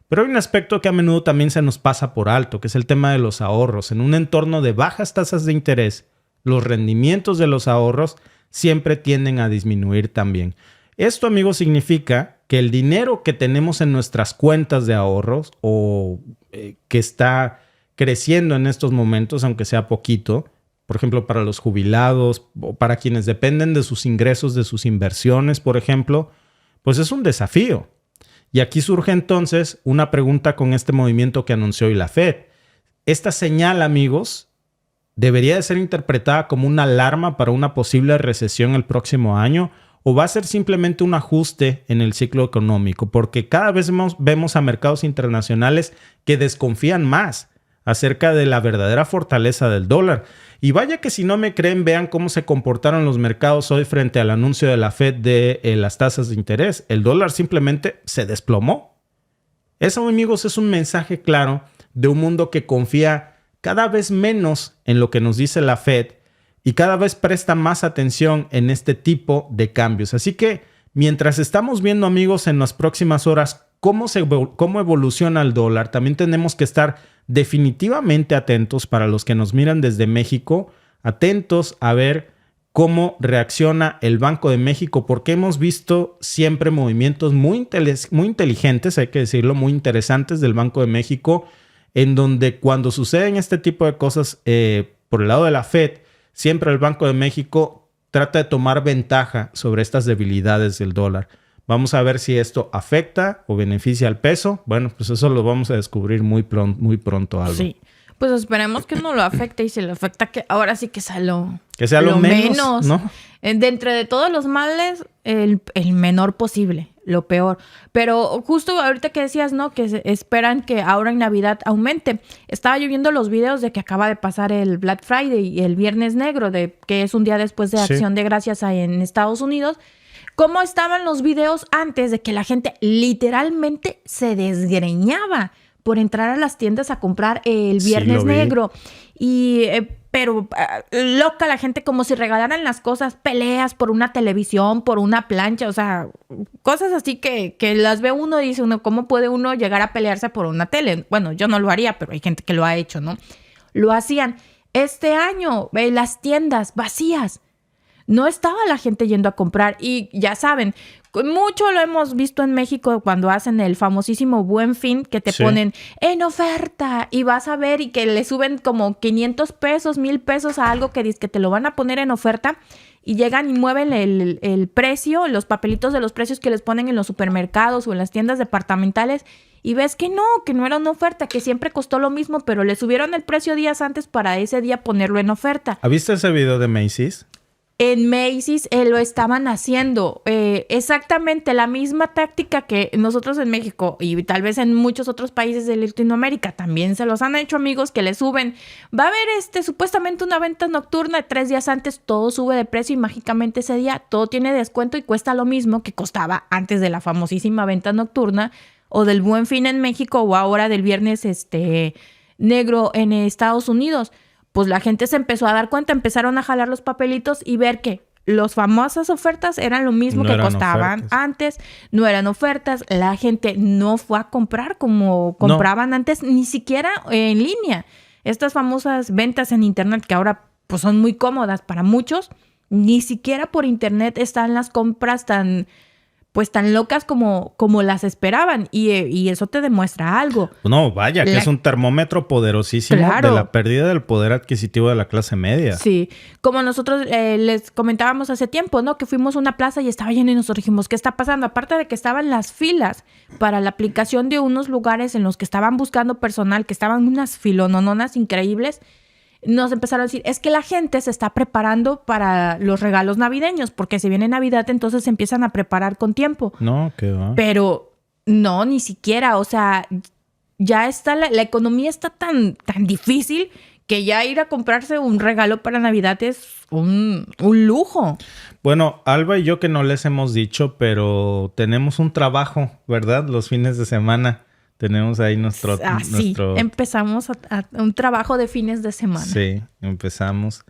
Pero hay un aspecto que a menudo también se nos pasa por alto, que es el tema de los ahorros. En un entorno de bajas tasas de interés, los rendimientos de los ahorros siempre tienden a disminuir también. Esto, amigos, significa que el dinero que tenemos en nuestras cuentas de ahorros o que está creciendo en estos momentos, aunque sea poquito, por ejemplo, para los jubilados o para quienes dependen de sus ingresos, de sus inversiones, por ejemplo, pues es un desafío. Y aquí surge entonces una pregunta con este movimiento que anunció hoy la Fed. Esta señal, amigos, ¿debería de ser interpretada como una alarma para una posible recesión el próximo año? ¿O va a ser simplemente un ajuste en el ciclo económico? Porque cada vez vemos a mercados internacionales que desconfían más acerca de la verdadera fortaleza del dólar. Y vaya que si no me creen, vean cómo se comportaron los mercados hoy frente al anuncio de la Fed de las tasas de interés. El dólar simplemente se desplomó. Eso, amigos, es un mensaje claro de un mundo que confía cada vez menos en lo que nos dice la Fed y cada vez presta más atención en este tipo de cambios. Así que mientras estamos viendo, amigos, en las próximas horas cómo evoluciona el dólar, también tenemos que estar definitivamente atentos, para los que nos miran desde México, atentos a ver cómo reacciona el Banco de México, porque hemos visto siempre movimientos muy inteligentes, hay que decirlo, muy interesantes del Banco de México, en donde cuando suceden este tipo de cosas por el lado de la Fed, siempre el Banco de México trata de tomar ventaja sobre estas debilidades del dólar. Vamos a ver si esto afecta o beneficia al peso. Bueno, pues eso lo vamos a descubrir muy pronto, Alba. Sí, pues esperemos que no lo afecte y si lo afecta, que ahora sí que sea lo menos, ¿no? De entre de todos los males, el menor posible. lo peor. Pero justo ahorita que decías, ¿no? Que esperan que ahora en Navidad aumente. Estaba yo viendo los videos de que acaba de pasar el Black Friday y el Viernes Negro, que es un día después de Acción de Gracias en Estados Unidos. ¿Cómo estaban los videos antes de que la gente literalmente se desgreñaba por entrar a las tiendas a comprar el Viernes Negro? Y... pero loca la gente, como si regalaran las cosas, peleas por una televisión, por una plancha, o sea, cosas así que las ve uno y dice uno, ¿cómo puede uno llegar a pelearse por una tele? Bueno, yo no lo haría, pero hay gente que lo ha hecho, ¿no? Lo hacían. Este año, las tiendas vacías. No estaba la gente yendo a comprar y ya saben, mucho lo hemos visto en México cuando hacen el famosísimo Buen Fin, que te ponen en oferta y vas a ver y que le suben como 500 pesos, 1,000 pesos a algo que dice que te lo van a poner en oferta y llegan y mueven el precio, los papelitos de los precios que les ponen en los supermercados o en las tiendas departamentales y ves que no era una oferta, que siempre costó lo mismo, pero le subieron el precio días antes para ese día ponerlo en oferta. ¿Has visto ese video de Macy's? En Macy's lo estaban haciendo. Exactamente la misma táctica que nosotros en México y tal vez en muchos otros países de Latinoamérica también se los han hecho, amigos, que le suben. Va a haber supuestamente una venta nocturna 3 días antes, todo sube de precio y mágicamente ese día todo tiene descuento y cuesta lo mismo que costaba antes de la famosísima venta nocturna o del Buen Fin en México o ahora del Viernes Negro en Estados Unidos. Pues la gente se empezó a dar cuenta, empezaron a jalar los papelitos y ver que las famosas ofertas eran lo mismo que costaban antes, no eran ofertas, la gente no fue a comprar como compraban antes, ni siquiera en línea. Estas famosas ventas en internet que ahora pues son muy cómodas para muchos, ni siquiera por internet están las compras tan locas como las esperaban y eso te demuestra algo. No, vaya, que es un termómetro poderosísimo de la pérdida del poder adquisitivo de la clase media. Sí, como nosotros les comentábamos hace tiempo, ¿no? Que fuimos a una plaza y estaba lleno y nosotros dijimos, ¿qué está pasando? Aparte de que estaban las filas para la aplicación de unos lugares en los que estaban buscando personal, que estaban unas filonononas increíbles, nos empezaron a decir, es que la gente se está preparando para los regalos navideños, porque si viene Navidad, entonces se empiezan a preparar con tiempo. No, ¿qué va? Pero no, ni siquiera, o sea, ya está, la economía está tan difícil que ya ir a comprarse un regalo para Navidad es un lujo. Bueno, Alba y yo que no les hemos dicho, pero tenemos un trabajo, ¿verdad? Los fines de semana. Tenemos ahí nuestro... Sí, empezamos a un trabajo de fines de semana. Sí, empezamos.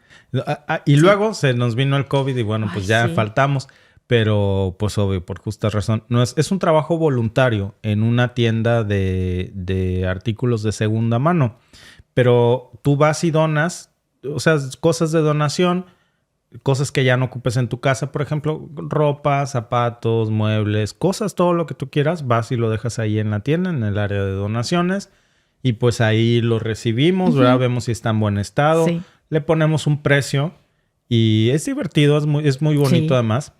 Y luego se nos vino el COVID y bueno, pues ya faltamos. Pero pues obvio, por justa razón. No es un trabajo voluntario en una tienda de artículos de segunda mano. Pero tú vas y donas, o sea, cosas de donación, cosas que ya no ocupes en tu casa, por ejemplo, ropa, zapatos, muebles, cosas, todo lo que tú quieras, vas y lo dejas ahí en la tienda, en el área de donaciones, y pues ahí lo recibimos, ¿verdad? Vemos si está en buen estado, le ponemos un precio, y es divertido, es muy bonito además,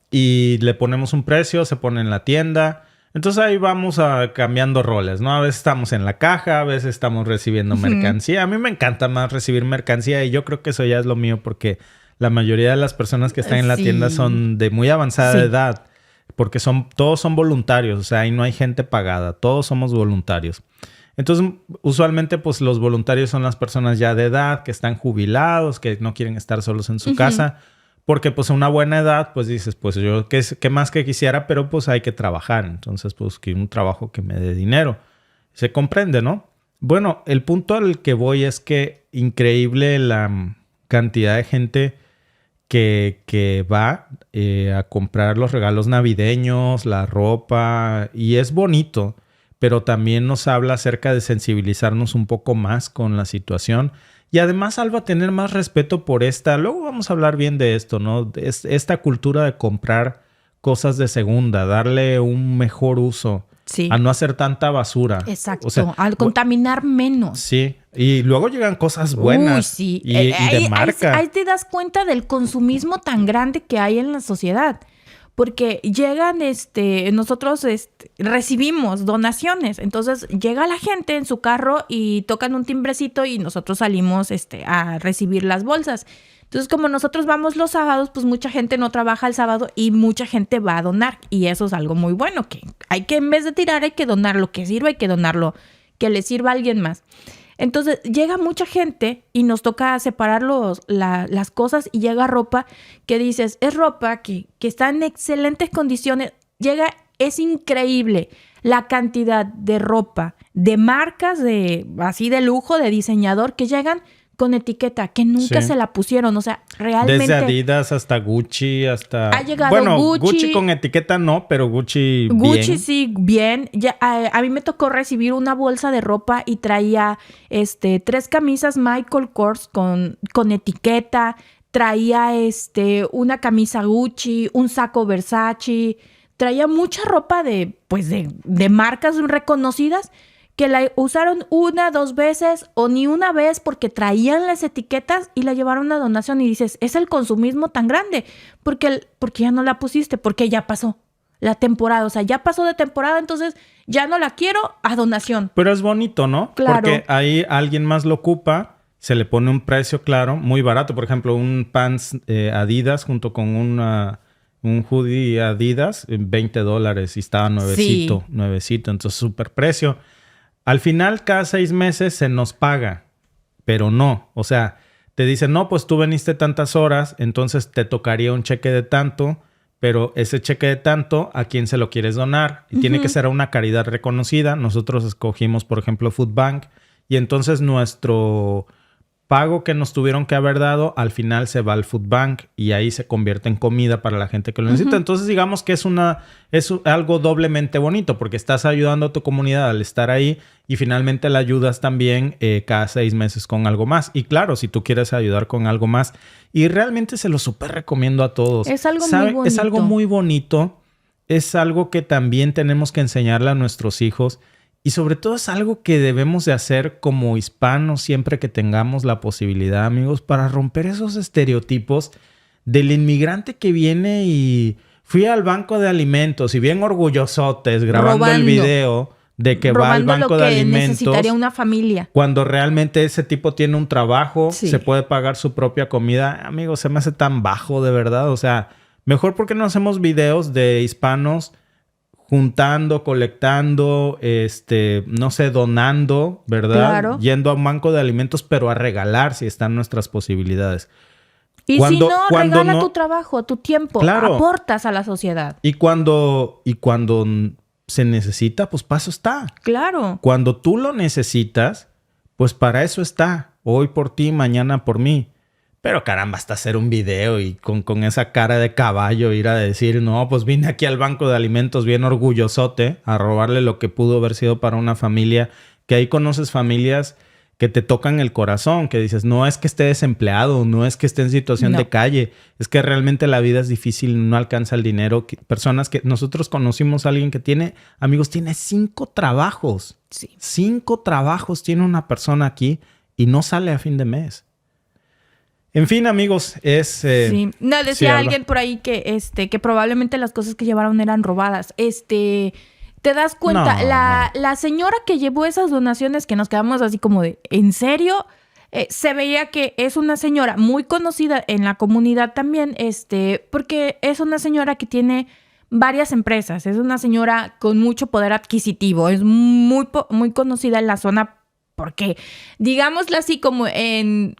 y le ponemos un precio, se pone en la tienda. Entonces ahí vamos cambiando roles, ¿no? A veces estamos en la caja, a veces estamos recibiendo mercancía. A mí me encanta más recibir mercancía y yo creo que eso ya es lo mío porque la mayoría de las personas que están en la tienda son de muy avanzada edad porque todos son voluntarios, o sea, ahí no hay gente pagada, todos somos voluntarios. Entonces, usualmente, pues los voluntarios son las personas ya de edad, que están jubilados, que no quieren estar solos en su casa. Porque pues a una buena edad, pues dices, pues yo qué más que quisiera, pero pues hay que trabajar. Entonces, pues que un trabajo que me dé dinero. Se comprende, ¿no? Bueno, el punto al que voy es que increíble la cantidad de gente que va a comprar los regalos navideños, la ropa, y es bonito, pero también nos habla acerca de sensibilizarnos un poco más con la situación. Y además, Alba, tener más respeto por luego vamos a hablar bien de esto, ¿no? Esta cultura de comprar cosas de segunda, darle un mejor uso, a no hacer tanta basura. Exacto, o sea, al contaminar menos. Sí, y luego llegan cosas buenas y de marca. Ahí te das cuenta del consumismo tan grande que hay en la sociedad. porque llegan, nosotros recibimos donaciones, entonces llega la gente en su carro y tocan un timbrecito y nosotros salimos a recibir las bolsas. Entonces, como nosotros vamos los sábados, pues mucha gente no trabaja el sábado y mucha gente va a donar. Y eso es algo muy bueno, que en vez de tirar, hay que donar lo que sirva, hay que donarlo, que le sirva a alguien más. Entonces, llega mucha gente y nos toca separar las cosas y llega ropa que dices, es ropa que está en excelentes condiciones. Es increíble la cantidad de ropa, de marcas así de lujo, de diseñador, que llegan con etiqueta, que nunca se la pusieron. O sea, realmente... Desde Adidas hasta Gucci, hasta... Ha llegado Gucci con etiqueta no, pero Gucci bien. Gucci sí, bien. Ya, a mí me tocó recibir una bolsa de ropa y traía 3 camisas Michael Kors con etiqueta. Traía una camisa Gucci, un saco Versace. Traía mucha ropa de marcas reconocidas, que la usaron 1, 2 veces o ni una vez porque traían las etiquetas y la llevaron a donación. Y dices, es el consumismo tan grande. Porque ya no la pusiste, porque ya pasó la temporada. O sea, ya pasó de temporada, entonces ya no la quiero, a donación. Pero es bonito, ¿no? Claro. Porque ahí alguien más lo ocupa, se le pone un precio, claro, muy barato. Por ejemplo, un pants Adidas junto con un hoodie Adidas, $20 y estaba nuevecito. Entonces, súper precio. Al final, cada 6 meses se nos paga, pero no. O sea, te dicen, no, pues tú veniste tantas horas, entonces te tocaría un cheque de tanto, pero ese cheque de tanto, ¿a quién se lo quieres donar? Y tiene que ser a una caridad reconocida. Nosotros escogimos, por ejemplo, Food Bank, y entonces nuestro pago que nos tuvieron que haber dado, al final se va al Food Bank y ahí se convierte en comida para la gente que lo necesita. Entonces, digamos que es algo doblemente bonito porque estás ayudando a tu comunidad al estar ahí y finalmente la ayudas también cada 6 meses con algo más. Y claro, si tú quieres ayudar con algo más, y realmente se lo súper recomiendo a todos. Es algo muy bonito. Es algo muy bonito. Es algo que también tenemos que enseñarle a nuestros hijos. Y sobre todo es algo que debemos de hacer como hispanos siempre que tengamos la posibilidad, amigos, para romper esos estereotipos del inmigrante que viene y fui al banco de alimentos y bien orgullosotes grabando el video de que va al banco de alimentos. Necesitaría una familia. Cuando realmente ese tipo tiene un trabajo, se puede pagar su propia comida. Amigos, se me hace tan bajo de verdad. O sea, mejor porque no hacemos videos de hispanos juntando, colectando, no sé, donando, ¿verdad? Claro. Yendo a un banco de alimentos, pero a regalar si están nuestras posibilidades. Y si no, regala tu trabajo, tu tiempo, claro, aportas a la sociedad. Y cuando se necesita, pues para eso está. Claro. Cuando tú lo necesitas, pues para eso está. Hoy por ti, mañana por mí. Pero caramba, hasta hacer un video y con esa cara de caballo ir a decir, no, pues vine aquí al banco de alimentos bien orgullosote a robarle lo que pudo haber sido para una familia. Que ahí conoces familias que te tocan el corazón, que dices, no es que esté desempleado, no es que esté en situación de calle, es que realmente la vida es difícil, no alcanza el dinero. Personas que nosotros conocimos a alguien que tiene 5 trabajos. Sí. 5 trabajos tiene una persona aquí y no sale a fin de mes. En fin, amigos, sí. No, decía alguien por ahí que probablemente las cosas que llevaron eran robadas. ¿Te das cuenta? La señora que llevó esas donaciones, que nos quedamos así como de, ¿en serio? Se veía que es una señora muy conocida en la comunidad también, porque es una señora que tiene varias empresas. Es una señora con mucho poder adquisitivo. Es muy conocida en la zona porque, digámoslo así, como en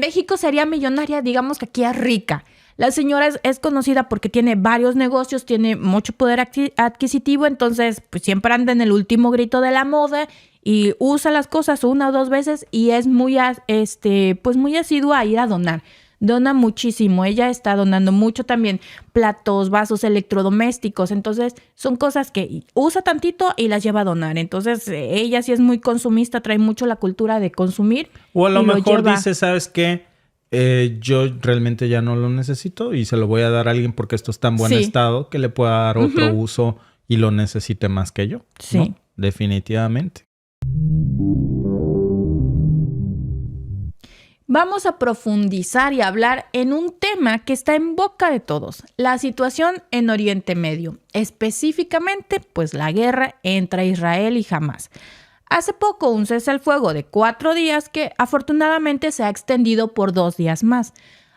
México sería millonaria, digamos que aquí es rica. La señora es conocida porque tiene varios negocios, tiene mucho poder adquisitivo, entonces pues siempre anda en el último grito de la moda y usa las cosas 1 o 2 veces y es muy asidua a ir a donar. Dona muchísimo. Ella está donando mucho también platos, vasos, electrodomésticos. Entonces, son cosas que usa tantito y las lleva a donar. Entonces, ella sí es muy consumista, trae mucho la cultura de consumir. O a lo mejor dice, ¿sabes qué? Yo realmente ya no lo necesito y se lo voy a dar a alguien porque esto está en buen estado que le pueda dar otro uso y lo necesite más que yo. Sí. ¿No? Definitivamente. Vamos a profundizar y hablar en un tema que está en boca de todos, la situación en Oriente Medio, específicamente pues la guerra entre Israel y Hamás. Hace poco un cese al fuego de 4 días que afortunadamente se ha extendido por 2 días más.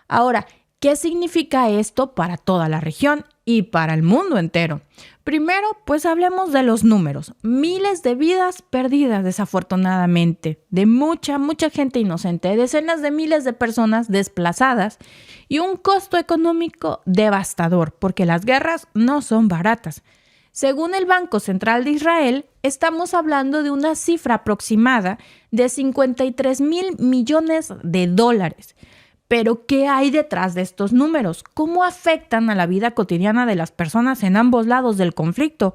Ahora, ¿qué significa esto para toda la región y para el mundo entero? Primero, pues hablemos de los números. Miles de vidas perdidas desafortunadamente, de mucha gente inocente, decenas de miles de personas desplazadas y un costo económico devastador, porque las guerras no son baratas. Según el Banco Central de Israel, estamos hablando de una cifra aproximada de 53,000 millones de dólares. Pero, ¿qué hay detrás de estos números? ¿Cómo afectan a la vida cotidiana de las personas en ambos lados del conflicto?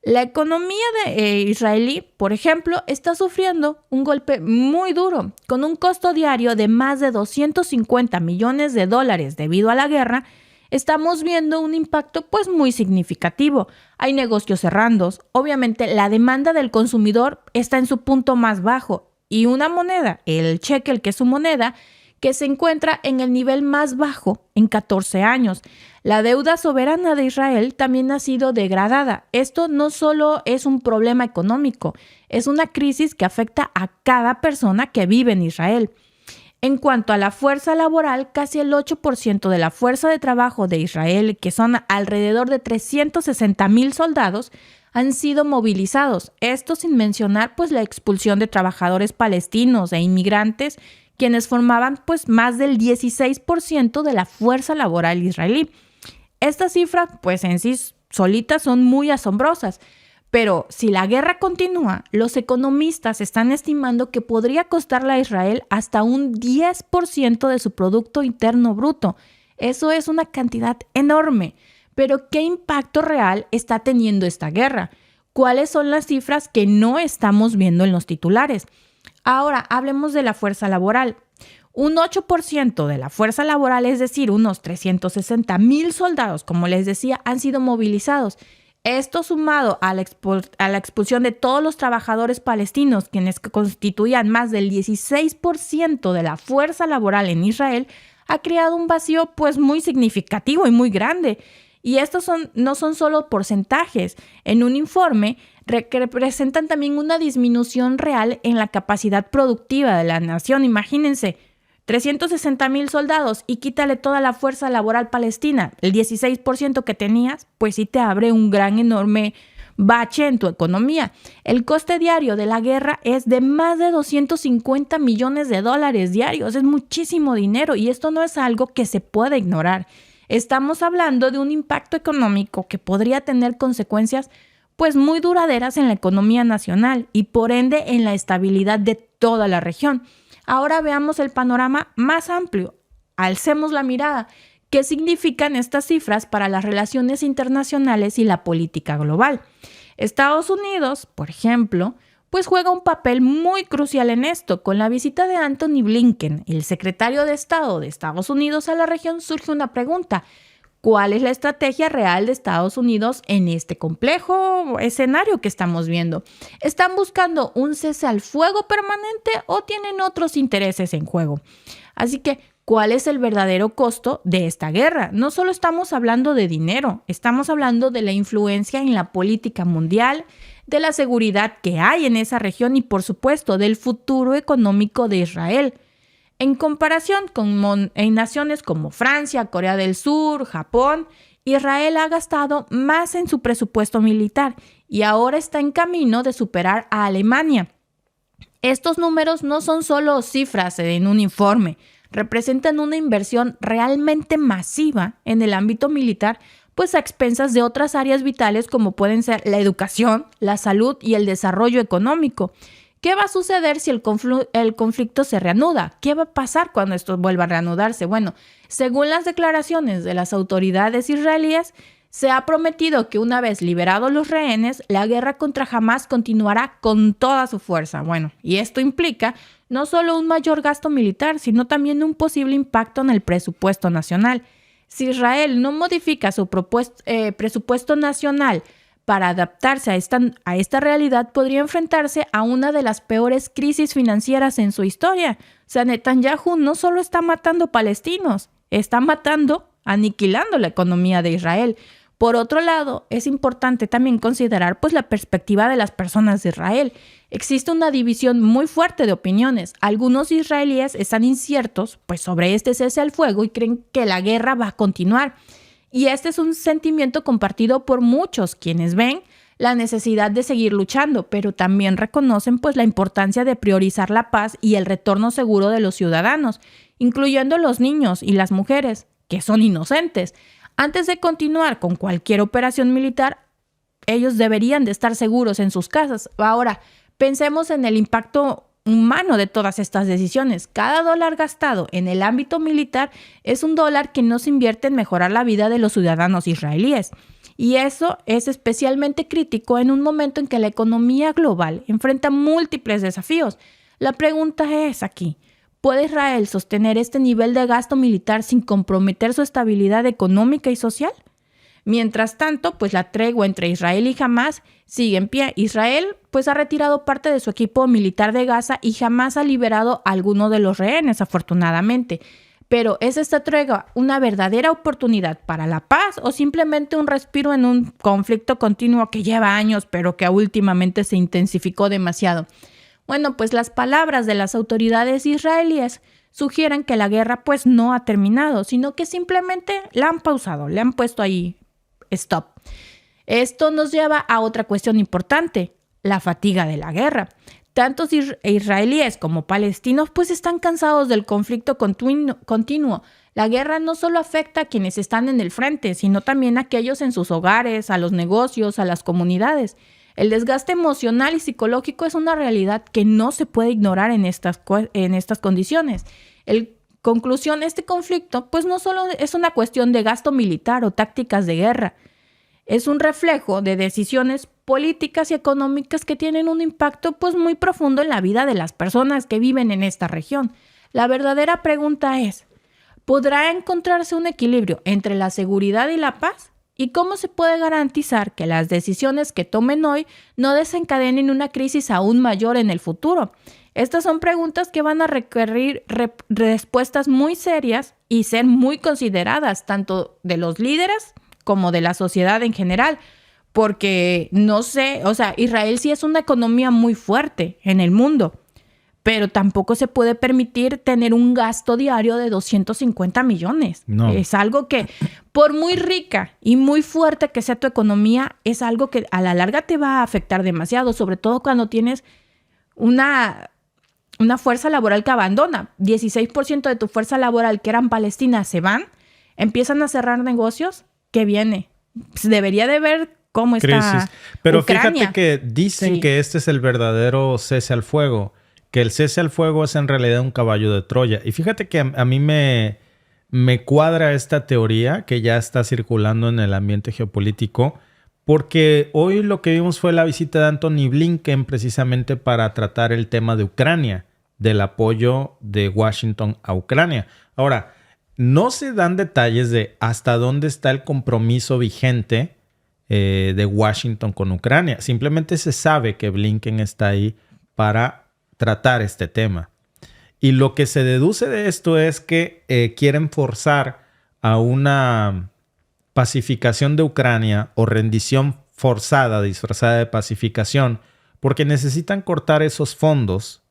La economía israelí, por ejemplo, está sufriendo un golpe muy duro, con un costo diario de más de 250 millones de dólares debido a la guerra. Estamos viendo un impacto pues muy significativo. Hay negocios cerrando, obviamente la demanda del consumidor está en su punto más bajo y una moneda, el shekel, que es su moneda, que se encuentra en el nivel más bajo en 14 años. La deuda soberana de Israel también ha sido degradada. Esto no solo es un problema económico, es una crisis que afecta a cada persona que vive en Israel. En cuanto a la fuerza laboral, casi el 8% de la fuerza de trabajo de Israel, que son alrededor de 360,000 soldados, han sido movilizados. Esto sin mencionar pues la expulsión de trabajadores palestinos e inmigrantes, quienes formaban pues más del 16% de la fuerza laboral israelí. Estas cifras pues en sí solitas son muy asombrosas, pero si la guerra continúa, los economistas están estimando que podría costarle a Israel hasta un 10% de su Producto Interno Bruto. Eso es una cantidad enorme. Pero ¿qué impacto real está teniendo esta guerra? ¿Cuáles son las cifras que no estamos viendo en los titulares? Ahora, hablemos de la fuerza laboral. Un 8% de la fuerza laboral, es decir, unos 360,000 soldados, como les decía, han sido movilizados. Esto sumado a la expulsión de todos los trabajadores palestinos, quienes constituían más del 16% de la fuerza laboral en Israel, ha creado un vacío pues muy significativo y muy grande. Y estos no son solo porcentajes. En un informe representan también una disminución real en la capacidad productiva de la nación. Imagínense, 360,000 soldados y quítale toda la fuerza laboral palestina, el 16% que tenías, pues sí te abre un gran, enorme bache en tu economía. El coste diario de la guerra es de más de 250 millones de dólares diarios. Es muchísimo dinero y esto no es algo que se pueda ignorar. Estamos hablando de un impacto económico que podría tener consecuencias pues muy duraderas en la economía nacional y por ende en la estabilidad de toda la región. Ahora veamos el panorama más amplio. Alcemos la mirada. ¿Qué significan estas cifras para las relaciones internacionales y la política global? Estados Unidos, por ejemplo, pues juega un papel muy crucial en esto. Con la visita de Antony Blinken, el secretario de Estado de Estados Unidos a la región, surge una pregunta. ¿Cuál es la estrategia real de Estados Unidos en este complejo escenario que estamos viendo? ¿Están buscando un cese al fuego permanente o tienen otros intereses en juego? Así que, ¿cuál es el verdadero costo de esta guerra? No solo estamos hablando de dinero, estamos hablando de la influencia en la política mundial, de la seguridad que hay en esa región y, por supuesto, del futuro económico de Israel. En comparación con naciones como Francia, Corea del Sur, Japón, Israel ha gastado más en su presupuesto militar y ahora está en camino de superar a Alemania. Estos números no son solo cifras en un informe, representan una inversión realmente masiva en el ámbito militar, pues a expensas de otras áreas vitales como pueden ser la educación, la salud y el desarrollo económico. ¿Qué va a suceder si el conflicto se reanuda? ¿Qué va a pasar cuando esto vuelva a reanudarse? Bueno, según las declaraciones de las autoridades israelíes, se ha prometido que una vez liberados los rehenes, la guerra contra Hamás continuará con toda su fuerza. Bueno, y esto implica no solo un mayor gasto militar, sino también un posible impacto en el presupuesto nacional. Si Israel no modifica su presupuesto nacional para adaptarse a esta realidad, podría enfrentarse a una de las peores crisis financieras en su historia. O sea, Netanyahu no solo está matando palestinos, está aniquilando la economía de Israel. Por otro lado, es importante también considerar pues, la perspectiva de las personas de Israel. Existe una división muy fuerte de opiniones. Algunos israelíes están inciertos pues, sobre este cese al fuego y creen que la guerra va a continuar. Y este es un sentimiento compartido por muchos, quienes ven la necesidad de seguir luchando, pero también reconocen pues, la importancia de priorizar la paz y el retorno seguro de los ciudadanos, incluyendo los niños y las mujeres, que son inocentes. Antes de continuar con cualquier operación militar, ellos deberían de estar seguros en sus casas. Ahora, pensemos en el impacto humano de todas estas decisiones. Cada dólar gastado en el ámbito militar es un dólar que no se invierte en mejorar la vida de los ciudadanos israelíes. Y eso es especialmente crítico en un momento en que la economía global enfrenta múltiples desafíos. La pregunta es aquí, ¿puede Israel sostener este nivel de gasto militar sin comprometer su estabilidad económica y social? Mientras tanto, pues la tregua entre Israel y Hamás sigue en pie. Israel pues ha retirado parte de su equipo militar de Gaza y Hamás ha liberado a algunos de los rehenes, afortunadamente. Pero ¿es esta tregua una verdadera oportunidad para la paz o simplemente un respiro en un conflicto continuo que lleva años, pero que últimamente se intensificó demasiado? Bueno, pues las palabras de las autoridades israelíes sugieren que la guerra pues no ha terminado, sino que simplemente la han pausado, le han puesto ahí stop. Esto nos lleva a otra cuestión importante, la fatiga de la guerra. Tantos israelíes como palestinos pues están cansados del conflicto continuo. La guerra no solo afecta a quienes están en el frente, sino también a aquellos en sus hogares, a los negocios, a las comunidades. El desgaste emocional y psicológico es una realidad que no se puede ignorar en estas condiciones. Conclusión, este conflicto pues no solo es una cuestión de gasto militar o tácticas de guerra, es un reflejo de decisiones políticas y económicas que tienen un impacto pues muy profundo en la vida de las personas que viven en esta región. La verdadera pregunta es, ¿podrá encontrarse un equilibrio entre la seguridad y la paz? ¿Y cómo se puede garantizar que las decisiones que tomen hoy no desencadenen una crisis aún mayor en el futuro? Estas son preguntas que van a requerir respuestas muy serias y ser muy consideradas tanto de los líderes como de la sociedad en general, porque no sé, o sea, Israel sí es una economía muy fuerte en el mundo, pero tampoco se puede permitir tener un gasto diario de 250 millones. No. Es algo que, por muy rica y muy fuerte que sea tu economía, es algo que a la larga te va a afectar demasiado, sobre todo cuando tienes una fuerza laboral que abandona. 16% de tu fuerza laboral que eran palestinas se van, empiezan a cerrar negocios. ¿Qué viene? Pues debería de ver cómo está crisis. Pero Ucrania. Fíjate que dicen que este es el verdadero cese al fuego, que el cese al fuego es en realidad un caballo de Troya. Y fíjate que a mí me cuadra esta teoría que ya está circulando en el ambiente geopolítico, porque hoy lo que vimos fue la visita de Antony Blinken precisamente para tratar el tema de Ucrania, del apoyo de Washington a Ucrania. Ahora, no se dan detalles de hasta dónde está el compromiso vigente de Washington con Ucrania. Simplemente se sabe que Blinken está ahí para tratar este tema. Y lo que se deduce de esto es que quieren forzar a una pacificación de Ucrania o rendición forzada, disfrazada de pacificación, porque necesitan cortar esos fondos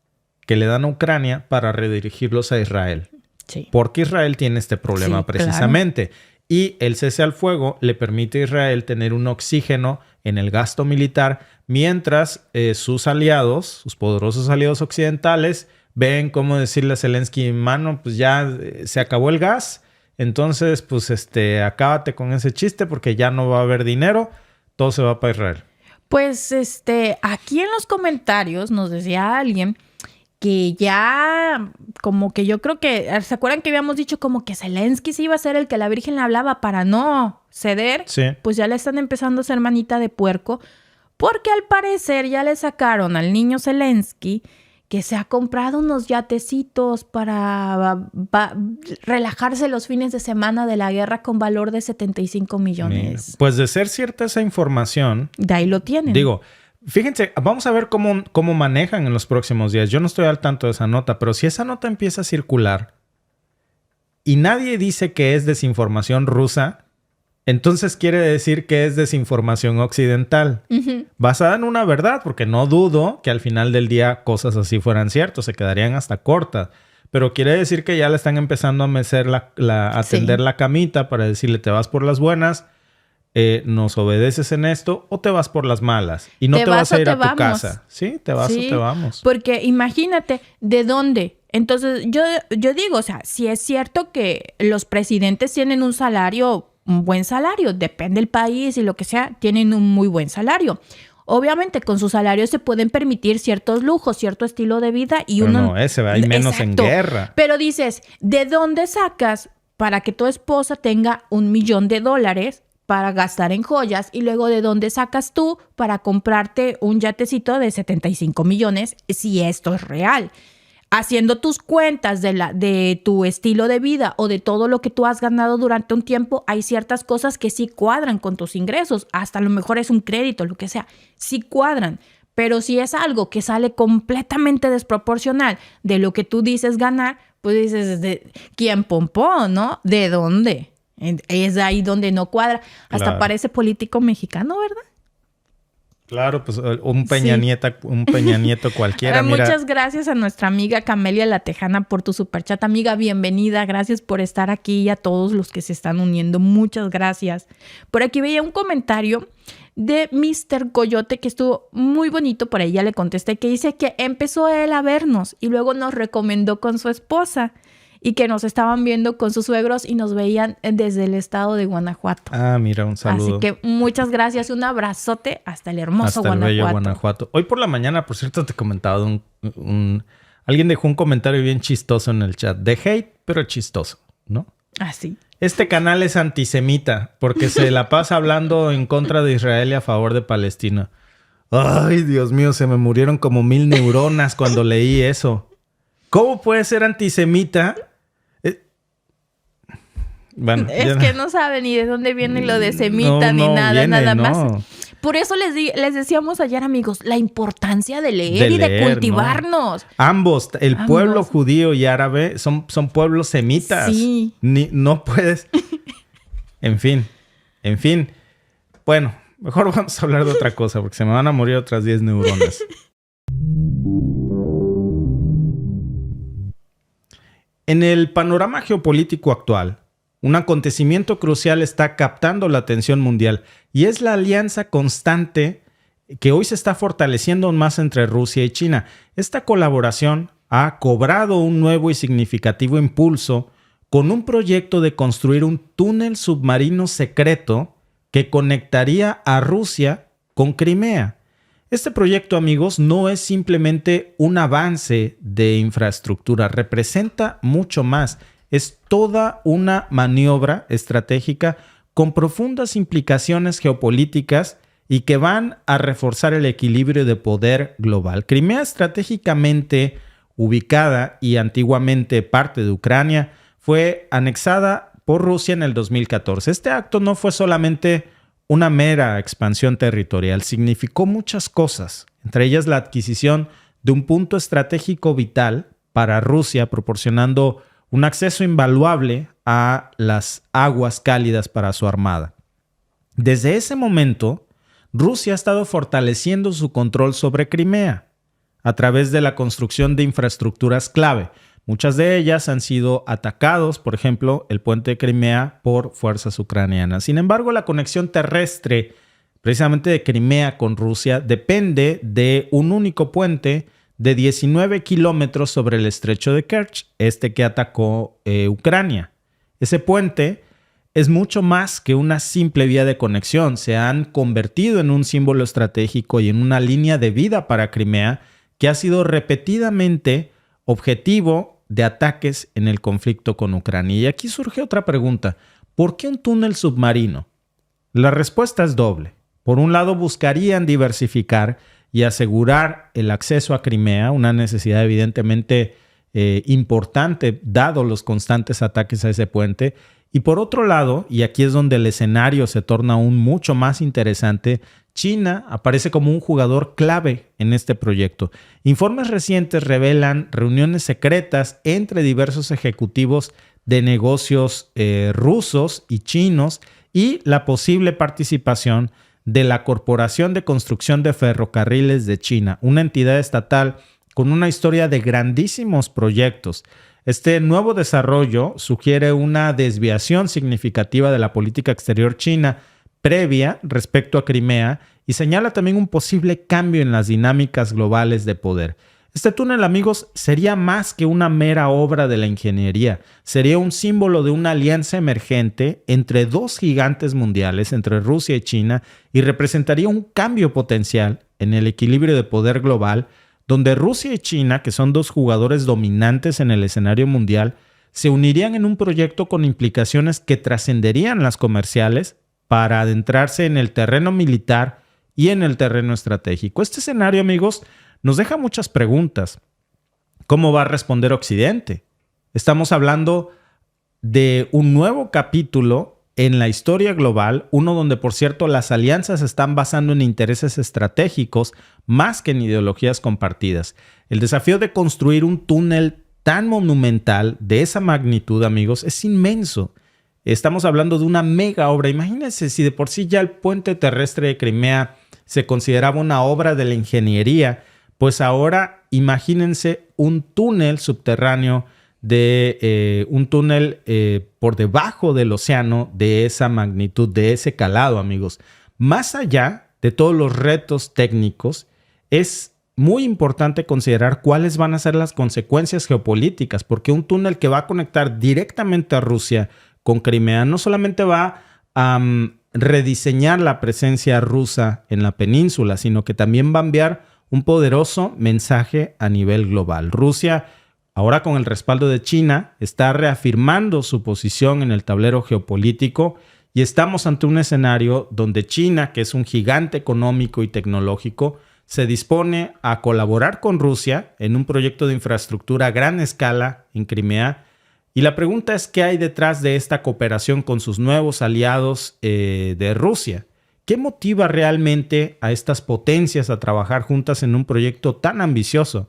que le dan a Ucrania para redirigirlos a Israel. Sí. Porque Israel tiene este problema precisamente. Claro. Y el cese al fuego le permite a Israel tener un oxígeno en el gasto militar, mientras sus aliados, sus poderosos aliados occidentales, ven cómo decirle a Zelensky, mano, pues ya se acabó el gas, entonces pues acábate con ese chiste porque ya no va a haber dinero, todo se va para Israel. Pues aquí en los comentarios nos decía alguien que ya como que yo creo que, ¿se acuerdan que habíamos dicho como que Zelensky sí iba a ser el que la Virgen le hablaba para no ceder? Sí. Pues ya le están empezando a hacer manita de puerco, porque al parecer ya le sacaron al niño Zelensky que se ha comprado unos yatecitos para relajarse los fines de semana de la guerra con valor de 75 millones. Mira, pues de ser cierta esa información... De ahí lo tienen. Digo, fíjense, vamos a ver cómo manejan en los próximos días. Yo no estoy al tanto de esa nota, pero si esa nota empieza a circular y nadie dice que es desinformación rusa, entonces quiere decir que es desinformación occidental. Basada en una verdad, porque no dudo que al final del día cosas así fueran ciertas, se quedarían hasta cortas. Pero quiere decir que ya le están empezando a mecer a tender la camita para decirle, te vas por las buenas, nos obedeces en esto, o te vas por las malas. Y no te vas a ir a tu casa. Sí, te vas o te vamos. Porque imagínate, ¿de dónde? Entonces, yo digo, o sea, si es cierto que los presidentes tienen un buen salario, depende del país y lo que sea, tienen un muy buen salario. Obviamente, con su salario se pueden permitir ciertos lujos, cierto estilo de vida y pero uno... no, hay menos. Exacto. En guerra. Pero dices, ¿de dónde sacas para que tu esposa tenga $1 millón para gastar en joyas? Y luego, ¿de dónde sacas tú para comprarte un yatecito de 75 millones si esto es real? Haciendo tus cuentas de tu estilo de vida o de todo lo que tú has ganado durante un tiempo, hay ciertas cosas que sí cuadran con tus ingresos. Hasta a lo mejor es un crédito, lo que sea. Sí cuadran. Pero si es algo que sale completamente desproporcional de lo que tú dices ganar, pues dices, ¿quién pompó, no? ¿De dónde? Es ahí donde no cuadra. Hasta parece político mexicano, ¿verdad? Claro, pues un Peña Nieto cualquiera. Muchas gracias a nuestra amiga Camelia La Tejana por tu superchat. Amiga, bienvenida. Gracias por estar aquí y a todos los que se están uniendo. Muchas gracias. Por aquí veía un comentario de Mr. Coyote que estuvo muy bonito. Por ahí ya le contesté, que dice que empezó él a vernos y luego nos recomendó con su esposa y que nos estaban viendo con sus suegros y nos veían desde el estado de Guanajuato. Ah, mira, un saludo. Así que muchas gracias, un abrazote hasta el hermoso Guanajuato. Hasta el bello Guanajuato. Hoy por la mañana, por cierto, te comentaba alguien dejó un comentario bien chistoso en el chat. De hate, pero chistoso, ¿no? Ah, sí. Este canal es antisemita porque se la pasa hablando en contra de Israel y a favor de Palestina. Ay, Dios mío, se me murieron como 1000 neuronas cuando leí eso. ¿Cómo puede ser antisemita? Bueno, es que no sabe ni de dónde viene lo de semita ni nada más. Por eso les decíamos ayer, amigos, la importancia de leer y de cultivarnos. ¿No? Ambos, pueblo judío y árabe son pueblos semitas. Sí. No puedes. En fin. Bueno, mejor vamos a hablar de otra cosa porque se me van a morir otras 10 neuronas. En el panorama geopolítico actual, un acontecimiento crucial está captando la atención mundial y es la alianza constante que hoy se está fortaleciendo aún más entre Rusia y China. Esta colaboración ha cobrado un nuevo y significativo impulso con un proyecto de construir un túnel submarino secreto que conectaría a Rusia con Crimea. Este proyecto, amigos, no es simplemente un avance de infraestructura, representa mucho más. Es toda una maniobra estratégica con profundas implicaciones geopolíticas y que van a reforzar el equilibrio de poder global. Crimea, estratégicamente ubicada y antiguamente parte de Ucrania, fue anexada por Rusia en el 2014. Este acto no fue solamente una mera expansión territorial, significó muchas cosas, entre ellas la adquisición de un punto estratégico vital para Rusia, proporcionando un acceso invaluable a las aguas cálidas para su armada. Desde ese momento, Rusia ha estado fortaleciendo su control sobre Crimea a través de la construcción de infraestructuras clave. Muchas de ellas han sido atacados, por ejemplo, el puente de Crimea por fuerzas ucranianas. Sin embargo, la conexión terrestre, precisamente de Crimea con Rusia, depende de un único puente de 19 kilómetros sobre el estrecho de Kerch, que atacó Ucrania. Ese puente es mucho más que una simple vía de conexión. Se han convertido en un símbolo estratégico y en una línea de vida para Crimea que ha sido repetidamente objetivo de ataques en el conflicto con Ucrania. Y aquí surge otra pregunta. ¿Por qué un túnel submarino? La respuesta es doble. Por un lado, buscarían diversificar y asegurar el acceso a Crimea, una necesidad evidentemente importante dado los constantes ataques a ese puente. Y por otro lado, y aquí es donde el escenario se torna aún mucho más interesante, China aparece como un jugador clave en este proyecto. Informes recientes revelan reuniones secretas entre diversos ejecutivos de negocios rusos y chinos y la posible participación de la Corporación de Construcción de Ferrocarriles de China, una entidad estatal con una historia de grandísimos proyectos. Este nuevo desarrollo sugiere una desviación significativa de la política exterior china previa respecto a Crimea y señala también un posible cambio en las dinámicas globales de poder. Este túnel, amigos, sería más que una mera obra de la ingeniería. Sería un símbolo de una alianza emergente entre dos gigantes mundiales, entre Rusia y China, y representaría un cambio potencial en el equilibrio de poder global, donde Rusia y China, que son dos jugadores dominantes en el escenario mundial, se unirían en un proyecto con implicaciones que trascenderían las comerciales para adentrarse en el terreno militar y en el terreno estratégico. Este escenario, amigos, nos deja muchas preguntas. ¿Cómo va a responder Occidente? Estamos hablando de un nuevo capítulo en la historia global, uno donde, por cierto, las alianzas se están basando en intereses estratégicos más que en ideologías compartidas. El desafío de construir un túnel tan monumental de esa magnitud, amigos, es inmenso. Estamos hablando de una mega obra. Imagínense si de por sí ya el puente terrestre de Crimea se consideraba una obra de la ingeniería, pues ahora imagínense un túnel subterráneo por debajo del océano de esa magnitud, de ese calado, amigos. Más allá de todos los retos técnicos, es muy importante considerar cuáles van a ser las consecuencias geopolíticas, porque un túnel que va a conectar directamente a Rusia con Crimea no solamente va a rediseñar la presencia rusa en la península, sino que también va a enviar un poderoso mensaje a nivel global. Rusia, ahora con el respaldo de China, está reafirmando su posición en el tablero geopolítico y estamos ante un escenario donde China, que es un gigante económico y tecnológico, se dispone a colaborar con Rusia en un proyecto de infraestructura a gran escala en Crimea. Y la pregunta es, ¿qué hay detrás de esta cooperación con sus nuevos aliados de Rusia? ¿Qué motiva realmente a estas potencias a trabajar juntas en un proyecto tan ambicioso?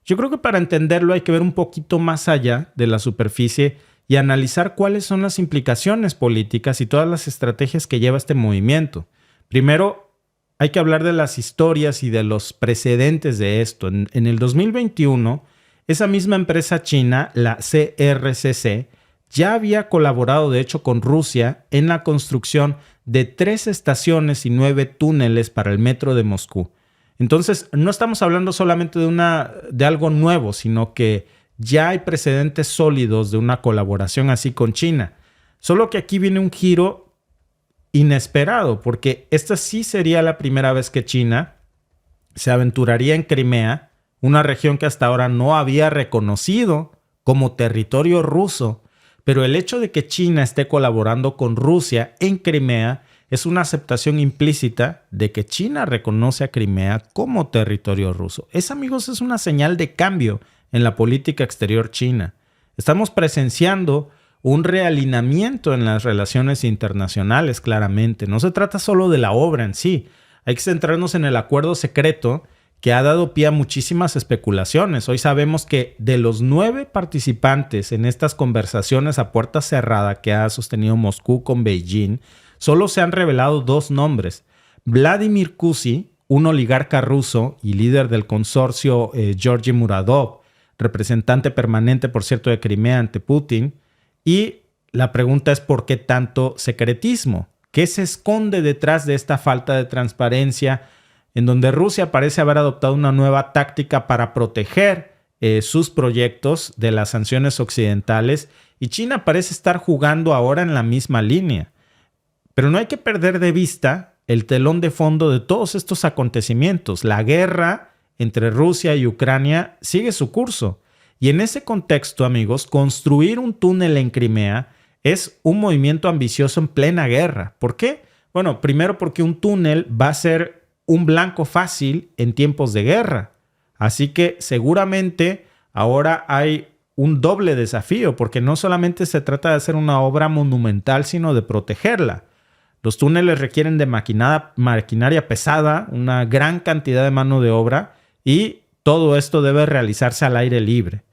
Yo creo que para entenderlo hay que ver un poquito más allá de la superficie y analizar cuáles son las implicaciones políticas y todas las estrategias que lleva este movimiento. Primero, hay que hablar de las historias y de los precedentes de esto. En el 2021, esa misma empresa china, la CRCC, ya había colaborado de hecho con Rusia en la construcción de 3 estaciones y 9 túneles para el metro de Moscú. Entonces, no estamos hablando solamente de algo nuevo, sino que ya hay precedentes sólidos de una colaboración así con China. Solo que aquí viene un giro inesperado, porque esta sí sería la primera vez que China se aventuraría en Crimea, una región que hasta ahora no había reconocido como territorio ruso, pero el hecho de que China esté colaborando con Rusia en Crimea es una aceptación implícita de que China reconoce a Crimea como territorio ruso. Esa, amigos, es una señal de cambio en la política exterior china. Estamos presenciando un realineamiento en las relaciones internacionales, claramente. No se trata solo de la obra en sí. Hay que centrarnos en el acuerdo secreto que ha dado pie a muchísimas especulaciones. Hoy sabemos que de los 9 participantes en estas conversaciones a puerta cerrada que ha sostenido Moscú con Beijing, solo se han revelado 2 nombres. Vladimir Kusi, un oligarca ruso y líder del consorcio Georgy Muradov, representante permanente, por cierto, de Crimea ante Putin. Y la pregunta es, ¿por qué tanto secretismo? ¿Qué se esconde detrás de esta falta de transparencia, en donde Rusia parece haber adoptado una nueva táctica para proteger sus proyectos de las sanciones occidentales, y China parece estar jugando ahora en la misma línea? Pero no hay que perder de vista el telón de fondo de todos estos acontecimientos. La guerra entre Rusia y Ucrania sigue su curso. Y en ese contexto, amigos, construir un túnel en Crimea es un movimiento ambicioso en plena guerra. ¿Por qué? Bueno, primero porque un túnel va a ser un blanco fácil en tiempos de guerra. Así que seguramente ahora hay un doble desafío, porque no solamente se trata de hacer una obra monumental, sino de protegerla. Los túneles requieren de maquinaria pesada, una gran cantidad de mano de obra, y todo esto debe realizarse al aire libre.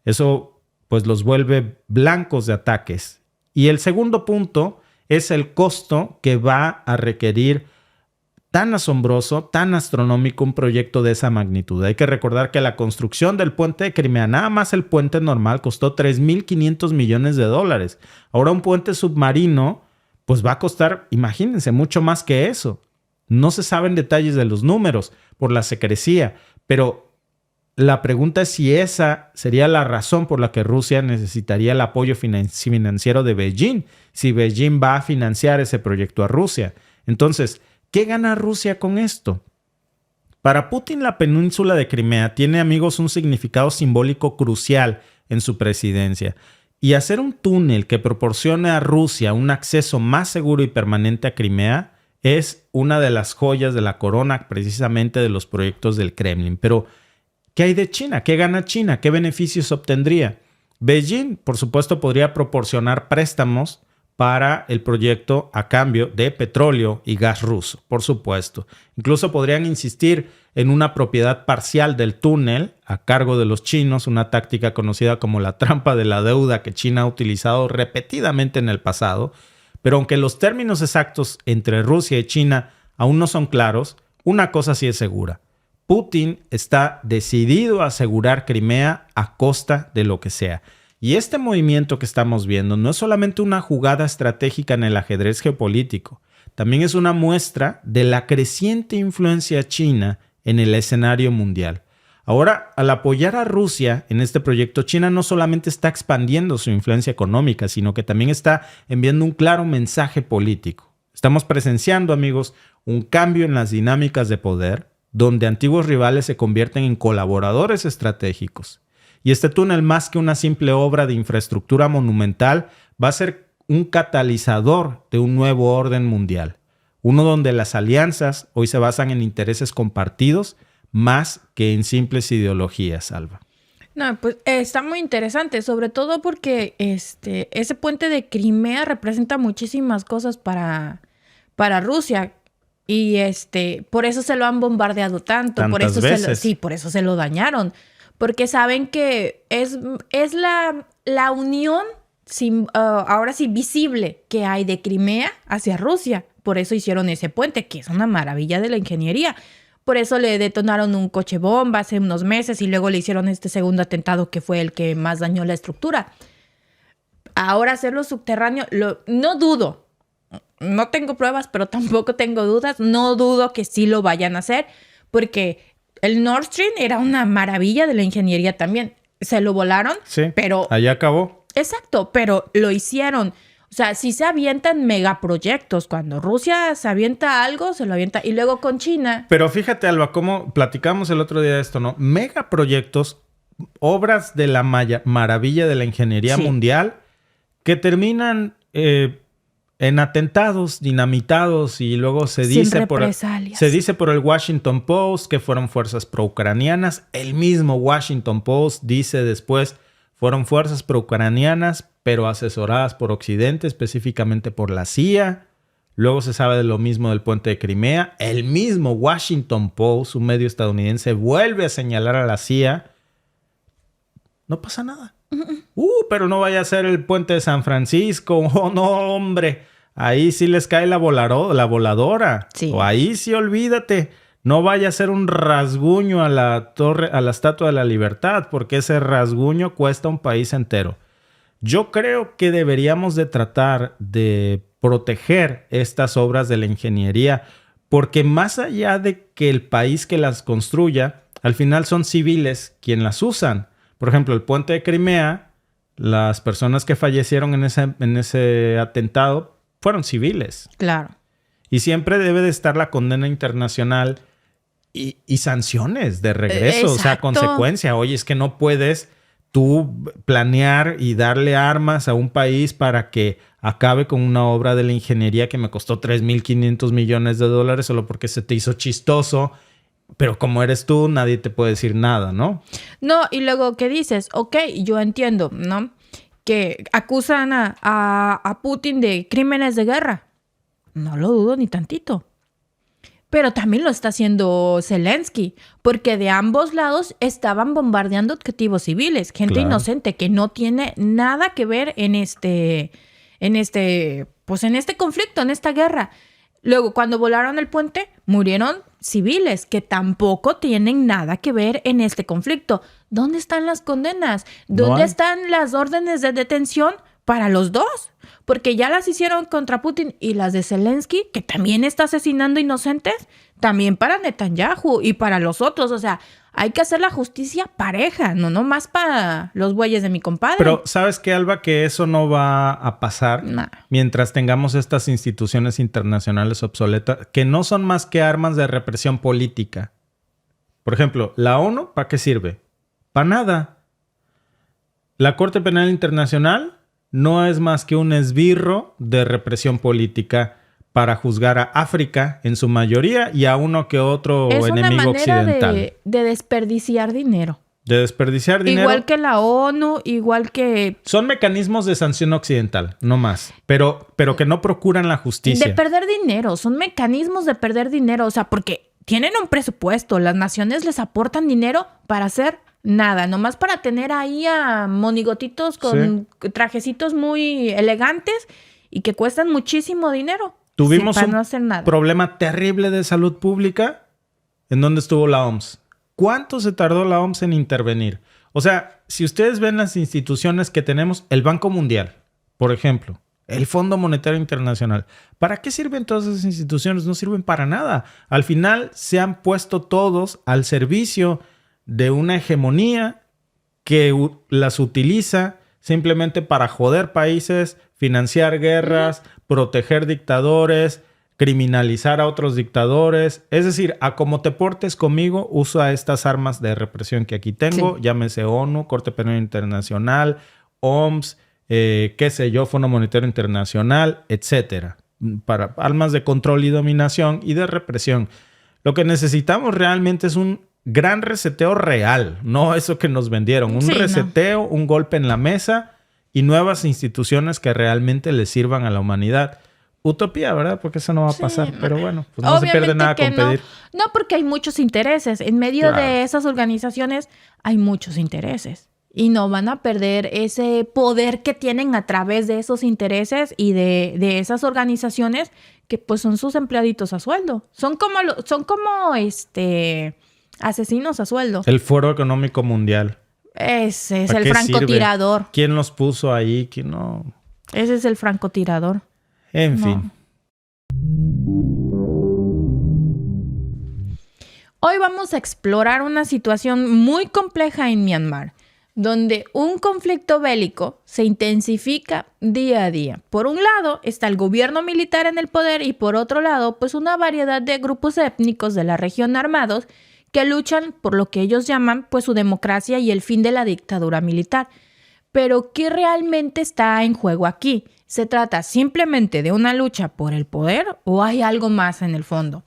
Eso pues los vuelve blancos de ataques. Y el segundo punto es el costo que va a requerir tan asombroso, tan astronómico un proyecto de esa magnitud. Hay que recordar que la construcción del puente de Crimea, nada más el puente normal, costó $3,500 millones. Ahora un puente submarino pues va a costar, imagínense, mucho más que eso. No se saben detalles de los números por la secrecía, pero la pregunta es si esa sería la razón por la que Rusia necesitaría el apoyo financiero de Beijing, si Beijing va a financiar ese proyecto a Rusia. Entonces, ¿qué gana Rusia con esto? Para Putin, la península de Crimea tiene, amigos, un significado simbólico crucial en su presidencia. Y hacer un túnel que proporcione a Rusia un acceso más seguro y permanente a Crimea es una de las joyas de la corona precisamente de los proyectos del Kremlin. Pero, ¿qué hay de China? ¿Qué gana China? ¿Qué beneficios obtendría? Beijing, por supuesto, podría proporcionar préstamos para el proyecto a cambio de petróleo y gas ruso, por supuesto. Incluso podrían insistir en una propiedad parcial del túnel a cargo de los chinos, una táctica conocida como la trampa de la deuda que China ha utilizado repetidamente en el pasado. Pero aunque los términos exactos entre Rusia y China aún no son claros, una cosa sí es segura. Putin está decidido a asegurar Crimea a costa de lo que sea. Y este movimiento que estamos viendo no es solamente una jugada estratégica en el ajedrez geopolítico, también es una muestra de la creciente influencia china en el escenario mundial. Ahora, al apoyar a Rusia en este proyecto, China no solamente está expandiendo su influencia económica, sino que también está enviando un claro mensaje político. Estamos presenciando, amigos, un cambio en las dinámicas de poder, donde antiguos rivales se convierten en colaboradores estratégicos. Y este túnel, más que una simple obra de infraestructura monumental, va a ser un catalizador de un nuevo orden mundial. Uno donde las alianzas hoy se basan en intereses compartidos más que en simples ideologías, Alba. No, pues está muy interesante, sobre todo porque ese puente de Crimea representa muchísimas cosas para Rusia. Y por eso se lo han bombardeado tanto. Por eso por eso se lo dañaron. Porque saben que es la unión ahora sí visible que hay de Crimea hacia Rusia. Por eso hicieron ese puente, que es una maravilla de la ingeniería. Por eso le detonaron un coche bomba hace unos meses y luego le hicieron este segundo atentado que fue el que más dañó la estructura. Ahora hacerlo subterráneo, no dudo. No tengo pruebas, pero tampoco tengo dudas. No dudo que sí lo vayan a hacer porque el Nord Stream era una maravilla de la ingeniería también. Se lo volaron, sí, pero... allá acabó. Exacto, pero lo hicieron. O sea, si se avientan megaproyectos. Cuando Rusia se avienta algo, se lo avienta. Y luego con China... Pero fíjate, Alba, cómo platicamos el otro día de esto, ¿no? Megaproyectos, obras de la maravilla de la ingeniería mundial que terminan... en atentados dinamitados y luego se dice por el Washington Post que fueron fuerzas pro-ucranianas. El mismo Washington Post dice después fueron fuerzas pro-ucranianas pero asesoradas por Occidente, específicamente por la CIA. Luego se sabe de lo mismo del puente de Crimea. El mismo Washington Post, un medio estadounidense, vuelve a señalar a la CIA. No pasa nada. Pero no vaya a ser el puente de San Francisco. Oh, no, hombre. Ahí sí les cae la voladora. Sí. O ahí sí olvídate. No vaya a ser un rasguño a la Estatua de la Libertad, porque ese rasguño cuesta un país entero. Yo creo que deberíamos de tratar de proteger estas obras de la ingeniería, porque más allá de que el país que las construya, al final son civiles quienes las usan. Por ejemplo, el puente de Crimea, las personas que fallecieron en ese atentado fueron civiles. Claro. Y siempre debe de estar la condena internacional y sanciones de regreso, o sea, consecuencia. Oye, es que no puedes tú planear y darle armas a un país para que acabe con una obra de la ingeniería que me costó $3,500 millones solo porque se te hizo chistoso. Pero como eres tú, nadie te puede decir nada, ¿no? No, y luego, ¿qué dices? Ok, yo entiendo, ¿no? Que acusan a Putin de crímenes de guerra. No lo dudo ni tantito. Pero también lo está haciendo Zelensky, porque de ambos lados estaban bombardeando objetivos civiles, gente inocente que no tiene nada que ver en este conflicto, en esta guerra. Luego, cuando volaron el puente, murieron civiles que tampoco tienen nada que ver en este conflicto. ¿Dónde están las condenas? ¿Dónde están las órdenes de detención para los dos? Porque ya las hicieron contra Putin y las de Zelensky, que también está asesinando inocentes, también para Netanyahu y para los otros. O sea, hay que hacer la justicia pareja, no nomás para los bueyes de mi compadre. Pero ¿sabes qué, Alba? Que eso no va a pasar mientras tengamos estas instituciones internacionales obsoletas que no son más que armas de represión política. Por ejemplo, la ONU, ¿para qué sirve? Para nada. La Corte Penal Internacional no es más que un esbirro de represión política para juzgar a África en su mayoría y a uno que otro enemigo occidental. Es una manera de desperdiciar dinero. De desperdiciar dinero. Igual que la ONU, igual que... Son mecanismos de sanción occidental, no más. Pero que no procuran la justicia. De perder dinero. Son mecanismos de perder dinero. O sea, porque tienen un presupuesto. Las naciones les aportan dinero para hacer nada. Nomás para tener ahí a monigotitos con trajecitos muy elegantes y que cuestan muchísimo dinero. Tuvimos un problema terrible de salud pública. ¿En dónde estuvo la OMS? ¿Cuánto se tardó la OMS en intervenir? O sea, si ustedes ven las instituciones que tenemos, el Banco Mundial, por ejemplo, el Fondo Monetario Internacional, ¿para qué sirven todas esas instituciones? No sirven para nada. Al final se han puesto todos al servicio de una hegemonía que las utiliza simplemente para joder países, financiar guerras, proteger dictadores, criminalizar a otros dictadores. Es decir, a como te portes conmigo, usa estas armas de represión que aquí tengo, llámese ONU, Corte Penal Internacional, OMS, qué sé yo, Fondo Monetario Internacional, etcétera, para armas de control y dominación y de represión. Lo que necesitamos realmente es un gran reseteo real, no eso que nos vendieron. Un reseteo, un golpe en la mesa y nuevas instituciones que realmente le sirvan a la humanidad. Utopía, ¿verdad? Porque eso no va a pasar. Pero bueno, pues no se pierde nada con pedir. No, porque hay muchos intereses. En medio de esas organizaciones hay muchos intereses. Y no van a perder ese poder que tienen a través de esos intereses y de esas organizaciones que pues son sus empleaditos a sueldo. Son como asesinos a sueldo. El Foro Económico Mundial. Ese es el francotirador. Sirve? ¿Quién los puso ahí? ¿Quién no? Ese es el francotirador. En fin. Hoy vamos a explorar una situación muy compleja en Myanmar, donde un conflicto bélico se intensifica día a día. Por un lado está el gobierno militar en el poder y por otro lado, pues una variedad de grupos étnicos de la región armados que luchan por lo que ellos llaman pues su democracia y el fin de la dictadura militar. Pero ¿qué realmente está en juego aquí? ¿Se trata simplemente de una lucha por el poder o hay algo más en el fondo?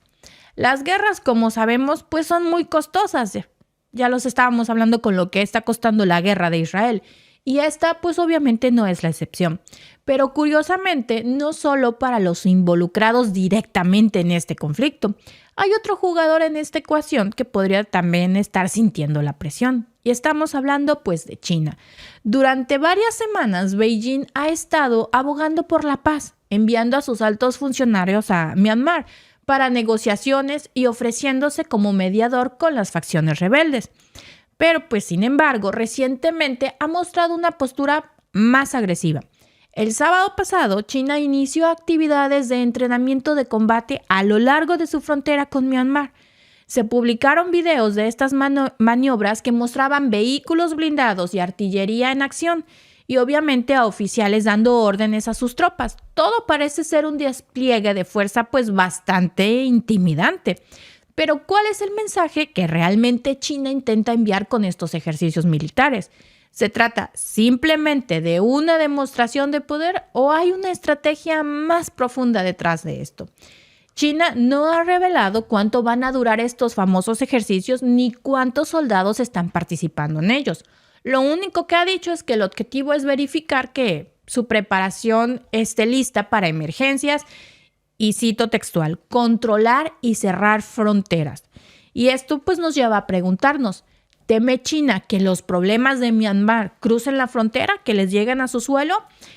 Las guerras, como sabemos, pues son muy costosas. Ya los estábamos hablando con lo que está costando la guerra de Israel. Y esta, pues obviamente no es la excepción. Pero curiosamente, no solo para los involucrados directamente en este conflicto. Hay otro jugador en esta ecuación que podría también estar sintiendo la presión. Y estamos hablando pues de China. Durante varias semanas, Beijing ha estado abogando por la paz, enviando a sus altos funcionarios a Myanmar para negociaciones y ofreciéndose como mediador con las facciones rebeldes. Pero pues sin embargo, recientemente ha mostrado una postura más agresiva. El sábado pasado, China inició actividades de entrenamiento de combate a lo largo de su frontera con Myanmar. Se publicaron videos de estas maniobras que mostraban vehículos blindados y artillería en acción y obviamente a oficiales dando órdenes a sus tropas. Todo parece ser un despliegue de fuerza pues bastante intimidante. Pero ¿cuál es el mensaje que realmente China intenta enviar con estos ejercicios militares? ¿Se trata simplemente de una demostración de poder o hay una estrategia más profunda detrás de esto? China no ha revelado cuánto van a durar estos famosos ejercicios ni cuántos soldados están participando en ellos. Lo único que ha dicho es que el objetivo es verificar que su preparación esté lista para emergencias y, cito textual, controlar y cerrar fronteras. Y esto pues nos lleva a preguntarnos, ¿teme China que los problemas de Myanmar crucen la frontera, que les lleguen a su suelo?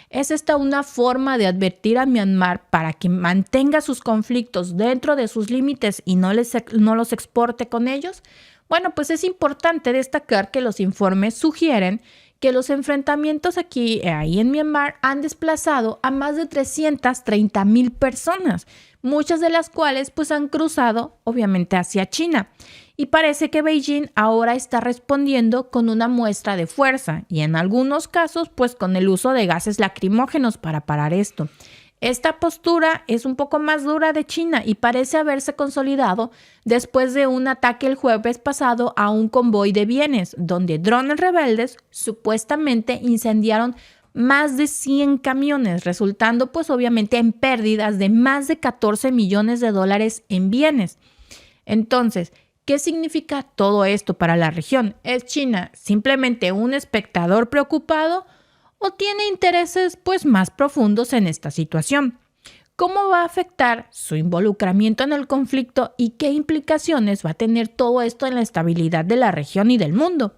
¿Es esta una forma de advertir a Myanmar para que mantenga sus conflictos dentro de sus límites y no los exporte con ellos? Bueno, pues es importante destacar que los informes sugieren que los enfrentamientos ahí en Myanmar han desplazado a más de 330,000 personas, muchas de las cuales pues han cruzado obviamente hacia China. Y parece que Beijing ahora está respondiendo con una muestra de fuerza y en algunos casos pues con el uso de gases lacrimógenos para parar esto. Esta postura es un poco más dura de China y parece haberse consolidado después de un ataque el jueves pasado a un convoy de bienes, donde drones rebeldes supuestamente incendiaron más de 100 camiones, resultando pues obviamente en pérdidas de más de 14 millones de dólares en bienes. Entonces, ¿qué significa todo esto para la región? ¿Es China simplemente un espectador preocupado o tiene intereses pues más profundos en esta situación? ¿Cómo va a afectar su involucramiento en el conflicto y qué implicaciones va a tener todo esto en la estabilidad de la región y del mundo?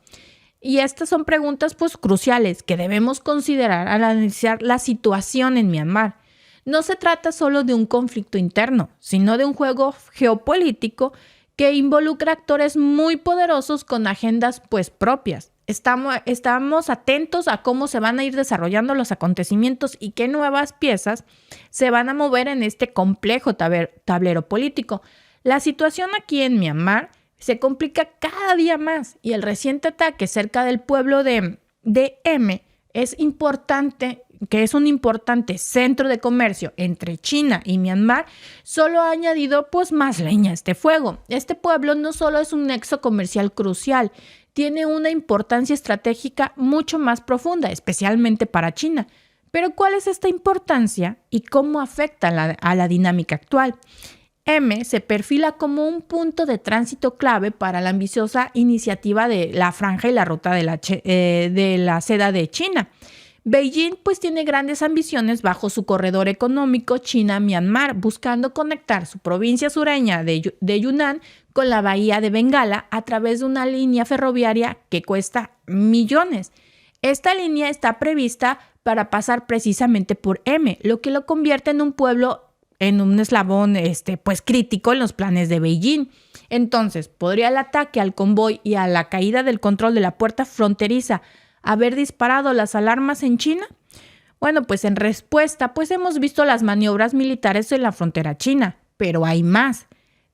Y estas son preguntas pues cruciales que debemos considerar al analizar la situación en Myanmar. No se trata solo de un conflicto interno, sino de un juego geopolítico que involucra actores muy poderosos con agendas pues propias. Estamos atentos a cómo se van a ir desarrollando los acontecimientos y qué nuevas piezas se van a mover en este complejo tablero político. La situación aquí en Myanmar se complica cada día más y el reciente ataque cerca del pueblo de M es un importante centro de comercio entre China y Myanmar, solo ha añadido pues más leña a este fuego. Este pueblo no solo es un nexo comercial crucial, tiene una importancia estratégica mucho más profunda, especialmente para China. Pero ¿cuál es esta importancia y cómo afecta a la dinámica actual? M se perfila como un punto de tránsito clave para la ambiciosa iniciativa de la Franja y la Ruta de la Seda de China. Beijing pues tiene grandes ambiciones bajo su corredor económico China-Myanmar, buscando conectar su provincia sureña de Yunnan con la bahía de Bengala a través de una línea ferroviaria que cuesta millones. Esta línea está prevista para pasar precisamente por M, lo que lo convierte en un eslabón pues crítico en los planes de Beijing. Entonces, ¿podría el ataque al convoy y a la caída del control de la puerta fronteriza haber disparado las alarmas en China? Bueno, pues en respuesta, pues hemos visto las maniobras militares en la frontera china, pero hay más.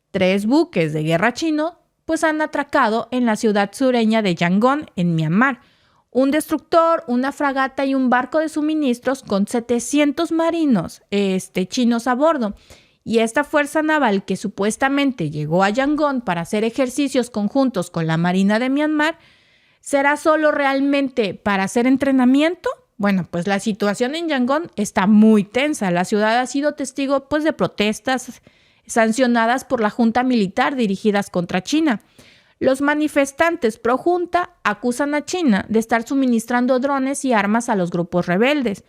3 buques de guerra chinos pues han atracado en la ciudad sureña de Yangon, en Myanmar. Un destructor, una fragata y un barco de suministros con 700 marinos chinos a bordo. Y esta fuerza naval que supuestamente llegó a Yangon para hacer ejercicios conjuntos con la Marina de Myanmar, ¿será solo realmente para hacer entrenamiento? Bueno, pues la situación en Yangon está muy tensa. La ciudad ha sido testigo pues de protestas sancionadas por la junta militar dirigidas contra China. Los manifestantes pro junta acusan a China de estar suministrando drones y armas a los grupos rebeldes.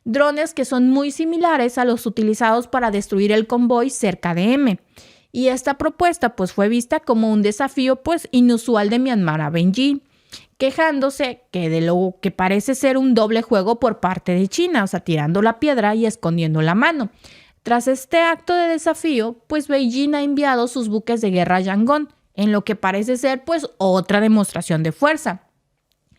Drones que son muy similares a los utilizados para destruir el convoy cerca de M. Y esta propuesta pues fue vista como un desafío pues inusual de Myanmar a Beijing, quejándose que de lo que parece ser un doble juego por parte de China, o sea, tirando la piedra y escondiendo la mano. Tras este acto de desafío, pues Beijing ha enviado sus buques de guerra a Yangon, en lo que parece ser pues otra demostración de fuerza.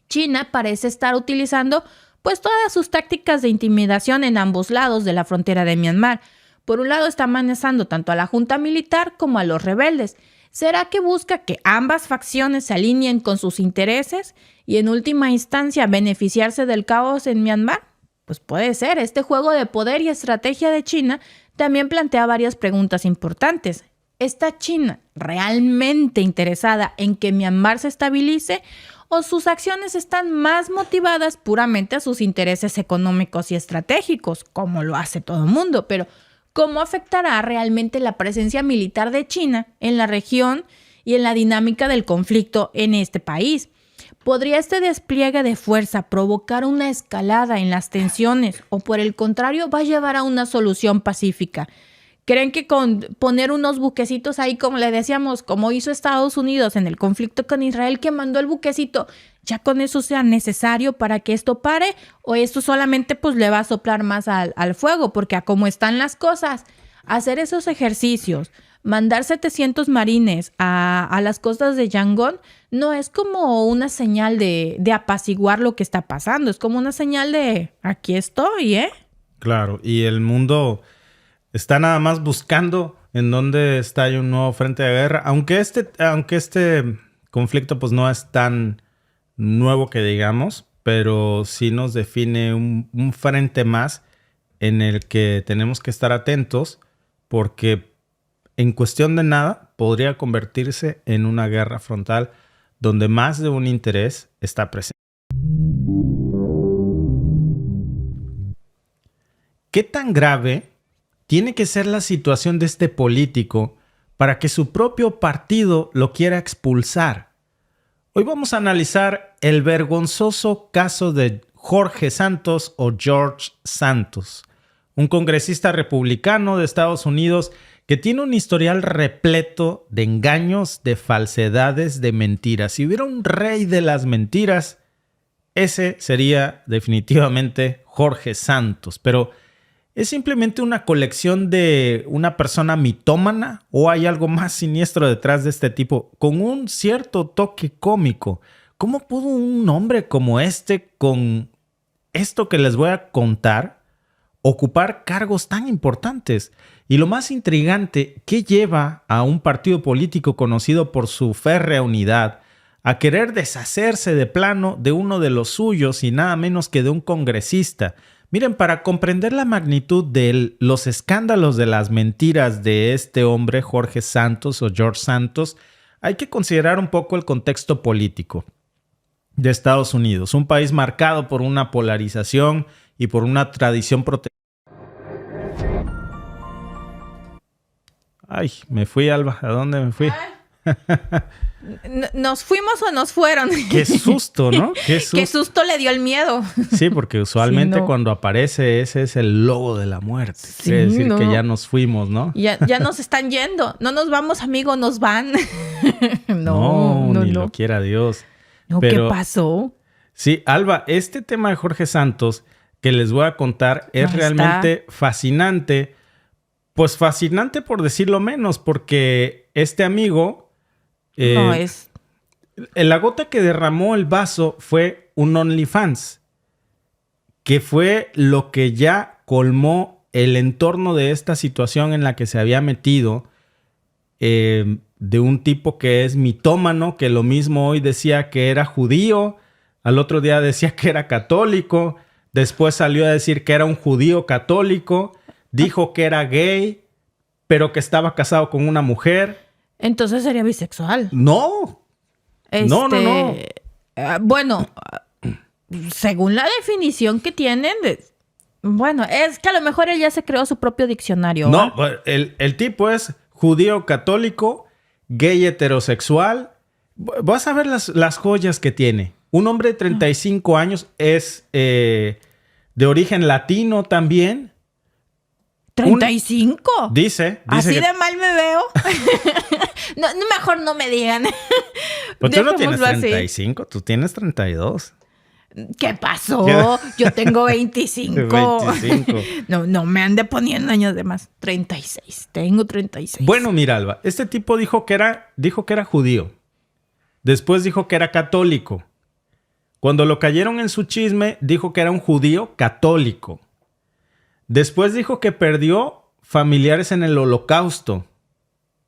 China parece estar utilizando pues todas sus tácticas de intimidación en ambos lados de la frontera de Myanmar. Por un lado está amenazando tanto a la junta militar como a los rebeldes. ¿Será que busca que ambas facciones se alineen con sus intereses y en última instancia beneficiarse del caos en Myanmar? Pues puede ser. Este juego de poder y estrategia de China también plantea varias preguntas importantes. ¿Está China realmente interesada en que Myanmar se estabilice o sus acciones están más motivadas puramente a sus intereses económicos y estratégicos, como lo hace todo el mundo. Pero, ¿cómo afectará realmente la presencia militar de China en la región y en la dinámica del conflicto en este país? ¿Podría este despliegue de fuerza provocar una escalada en las tensiones o, por el contrario, va a llevar a una solución pacífica? ¿Creen que con poner unos buquecitos ahí, como le decíamos, como hizo Estados Unidos en el conflicto con Israel, que mandó el buquecito, ya con eso sea necesario para que esto pare? ¿O esto solamente pues le va a soplar más al fuego? Porque a cómo están las cosas, hacer esos ejercicios, mandar 700 marines a las costas de Yangon, no es como una señal de apaciguar lo que está pasando. Es como una señal de aquí estoy, ¿eh? Claro, y el mundo está nada más buscando en dónde está un nuevo frente de guerra. Aunque este conflicto pues no es tan nuevo que digamos, pero sí nos define un frente más en el que tenemos que estar atentos, porque en cuestión de nada podría convertirse en una guerra frontal donde más de un interés está presente. ¿Qué tan grave tiene que ser la situación de este político para que su propio partido lo quiera expulsar? Hoy vamos a analizar el vergonzoso caso de Jorge Santos o George Santos, un congresista republicano de Estados Unidos que tiene un historial repleto de engaños, de falsedades, de mentiras. Si hubiera un rey de las mentiras, ese sería definitivamente Jorge Santos. Pero ¿es simplemente una colección de una persona mitómana o hay algo más siniestro detrás de este tipo con un cierto toque cómico? ¿Cómo pudo un hombre como este, con esto que les voy a contar, ocupar cargos tan importantes? Y lo más intrigante, ¿qué lleva a un partido político conocido por su férrea unidad a querer deshacerse de plano de uno de los suyos y nada menos que de un congresista? Miren, para comprender la magnitud de los escándalos de las mentiras de este hombre, Jorge Santos o George Santos, hay que considerar un poco el contexto político de Estados Unidos, un país marcado por una polarización y por una tradición protestante. Ay, me fui, Alba. ¿A dónde me fui? ¿Nos fuimos o nos fueron? Qué susto, ¿no? Qué susto le dio el miedo. Sí, porque usualmente Sí, no. Cuando aparece ese es el logo de la muerte. Sí, Quiere decir no. que ya nos fuimos, ¿no? Ya nos están yendo. No nos vamos, amigo, nos van. No, ni lo quiera Dios. No, Pero, ¿qué pasó? Sí, Alba, este tema de Jorge Santos que les voy a contar es realmente fascinante. Pues fascinante por decirlo menos, porque este amigo... La gota que derramó el vaso fue un OnlyFans, que fue lo que ya colmó el entorno de esta situación en la que se había metido, de un tipo que es mitómano, que lo mismo hoy decía que era judío, al otro día decía que era católico, después salió a decir que era un judío católico, dijo que era gay, pero que estaba casado con una mujer. Entonces sería bisexual. No. No. Bueno, según la definición que tienen, bueno, es que a lo mejor él ya se creó su propio diccionario. No, el tipo es judío católico, gay heterosexual. Vas a ver las joyas que tiene. Un hombre de 35 años es de origen latino también. ¿35? Dice ¿Así que... de mal me veo? No, mejor no me digan. Pues tú no tienes Dejémoslo 35, tú tienes 32. ¿Qué pasó? Yo tengo 25. 25. No me ande poniendo años de más. 36. Tengo 36. Bueno, mira, Alba, este tipo dijo que era judío. Después dijo que era católico. Cuando lo cayeron en su chisme, dijo que era un judío católico. Después dijo que perdió familiares en el Holocausto.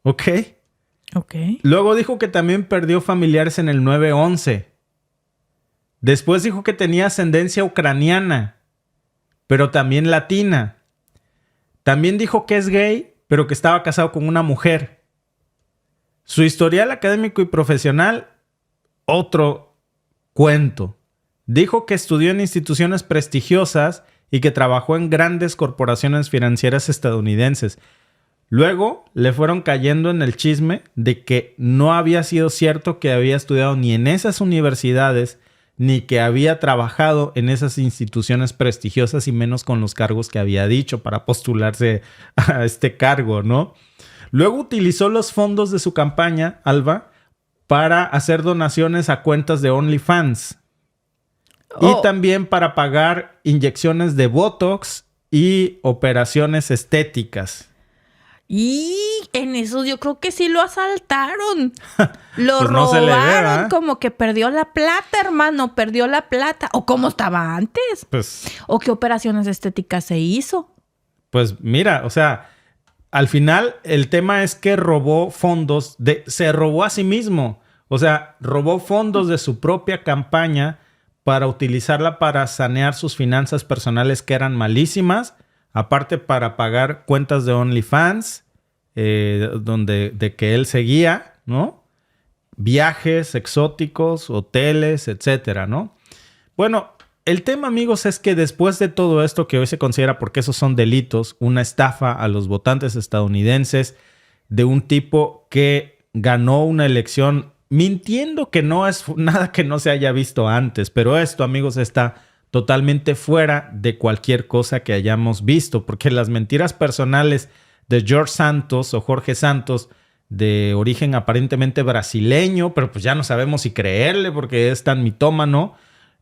¿Ok? Luego dijo que también perdió familiares en el 9/11. Después dijo que tenía ascendencia ucraniana, pero también latina. También dijo que es gay, pero que estaba casado con una mujer. Su historial académico y profesional, otro cuento. Dijo que estudió en instituciones prestigiosas y que trabajó en grandes corporaciones financieras estadounidenses. Luego le fueron cayendo en el chisme de que no había sido cierto que había estudiado ni en esas universidades ni que había trabajado en esas instituciones prestigiosas y menos con los cargos que había dicho para postularse a este cargo, ¿no? Luego utilizó los fondos de su campaña, Alba, para hacer donaciones a cuentas de OnlyFans. Y también para pagar inyecciones de Botox y operaciones estéticas. Y en eso yo creo que sí lo asaltaron. Lo Pues no se le ve, robaron, ¿verdad? como que perdió la plata, hermano, perdió la plata. O cómo estaba antes. O qué operaciones estéticas se hizo. Pues mira, o sea, al final el tema es que robó fondos, se robó a sí mismo. O sea, robó fondos de su propia campaña para utilizarla para sanear sus finanzas personales que eran malísimas. Aparte para pagar cuentas de OnlyFans, de que él seguía, ¿no? Viajes exóticos, hoteles, etcétera, ¿no? Bueno, el tema, amigos, es que después de todo esto que hoy se considera, porque esos son delitos, una estafa a los votantes estadounidenses de un tipo que ganó una elección mintiendo, que no es nada que no se haya visto antes, pero esto, amigos, está totalmente fuera de cualquier cosa que hayamos visto, porque las mentiras personales de George Santos o Jorge Santos, de origen aparentemente brasileño, pero pues ya no sabemos si creerle porque es tan mitómano,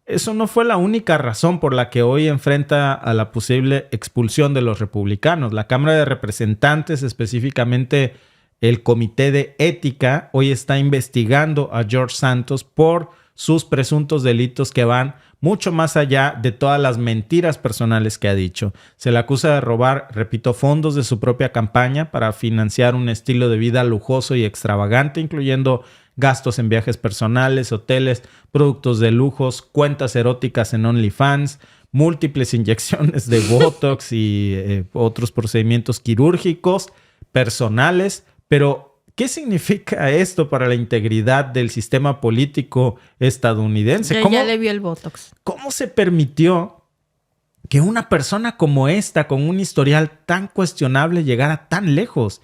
eso no fue la única razón por la que hoy enfrenta a la posible expulsión de los republicanos. La Cámara de Representantes, específicamente el Comité de Ética, hoy está investigando a George Santos por sus presuntos delitos que van mucho más allá de todas las mentiras personales que ha dicho. Se le acusa de robar, repito, fondos de su propia campaña para financiar un estilo de vida lujoso y extravagante, incluyendo gastos en viajes personales, hoteles, productos de lujos, cuentas eróticas en OnlyFans, múltiples inyecciones de Botox y otros procedimientos quirúrgicos personales. Pero ¿qué significa esto para la integridad del sistema político estadounidense? Ya le vio el Botox. ¿Cómo se permitió que una persona como esta, con un historial tan cuestionable, llegara tan lejos?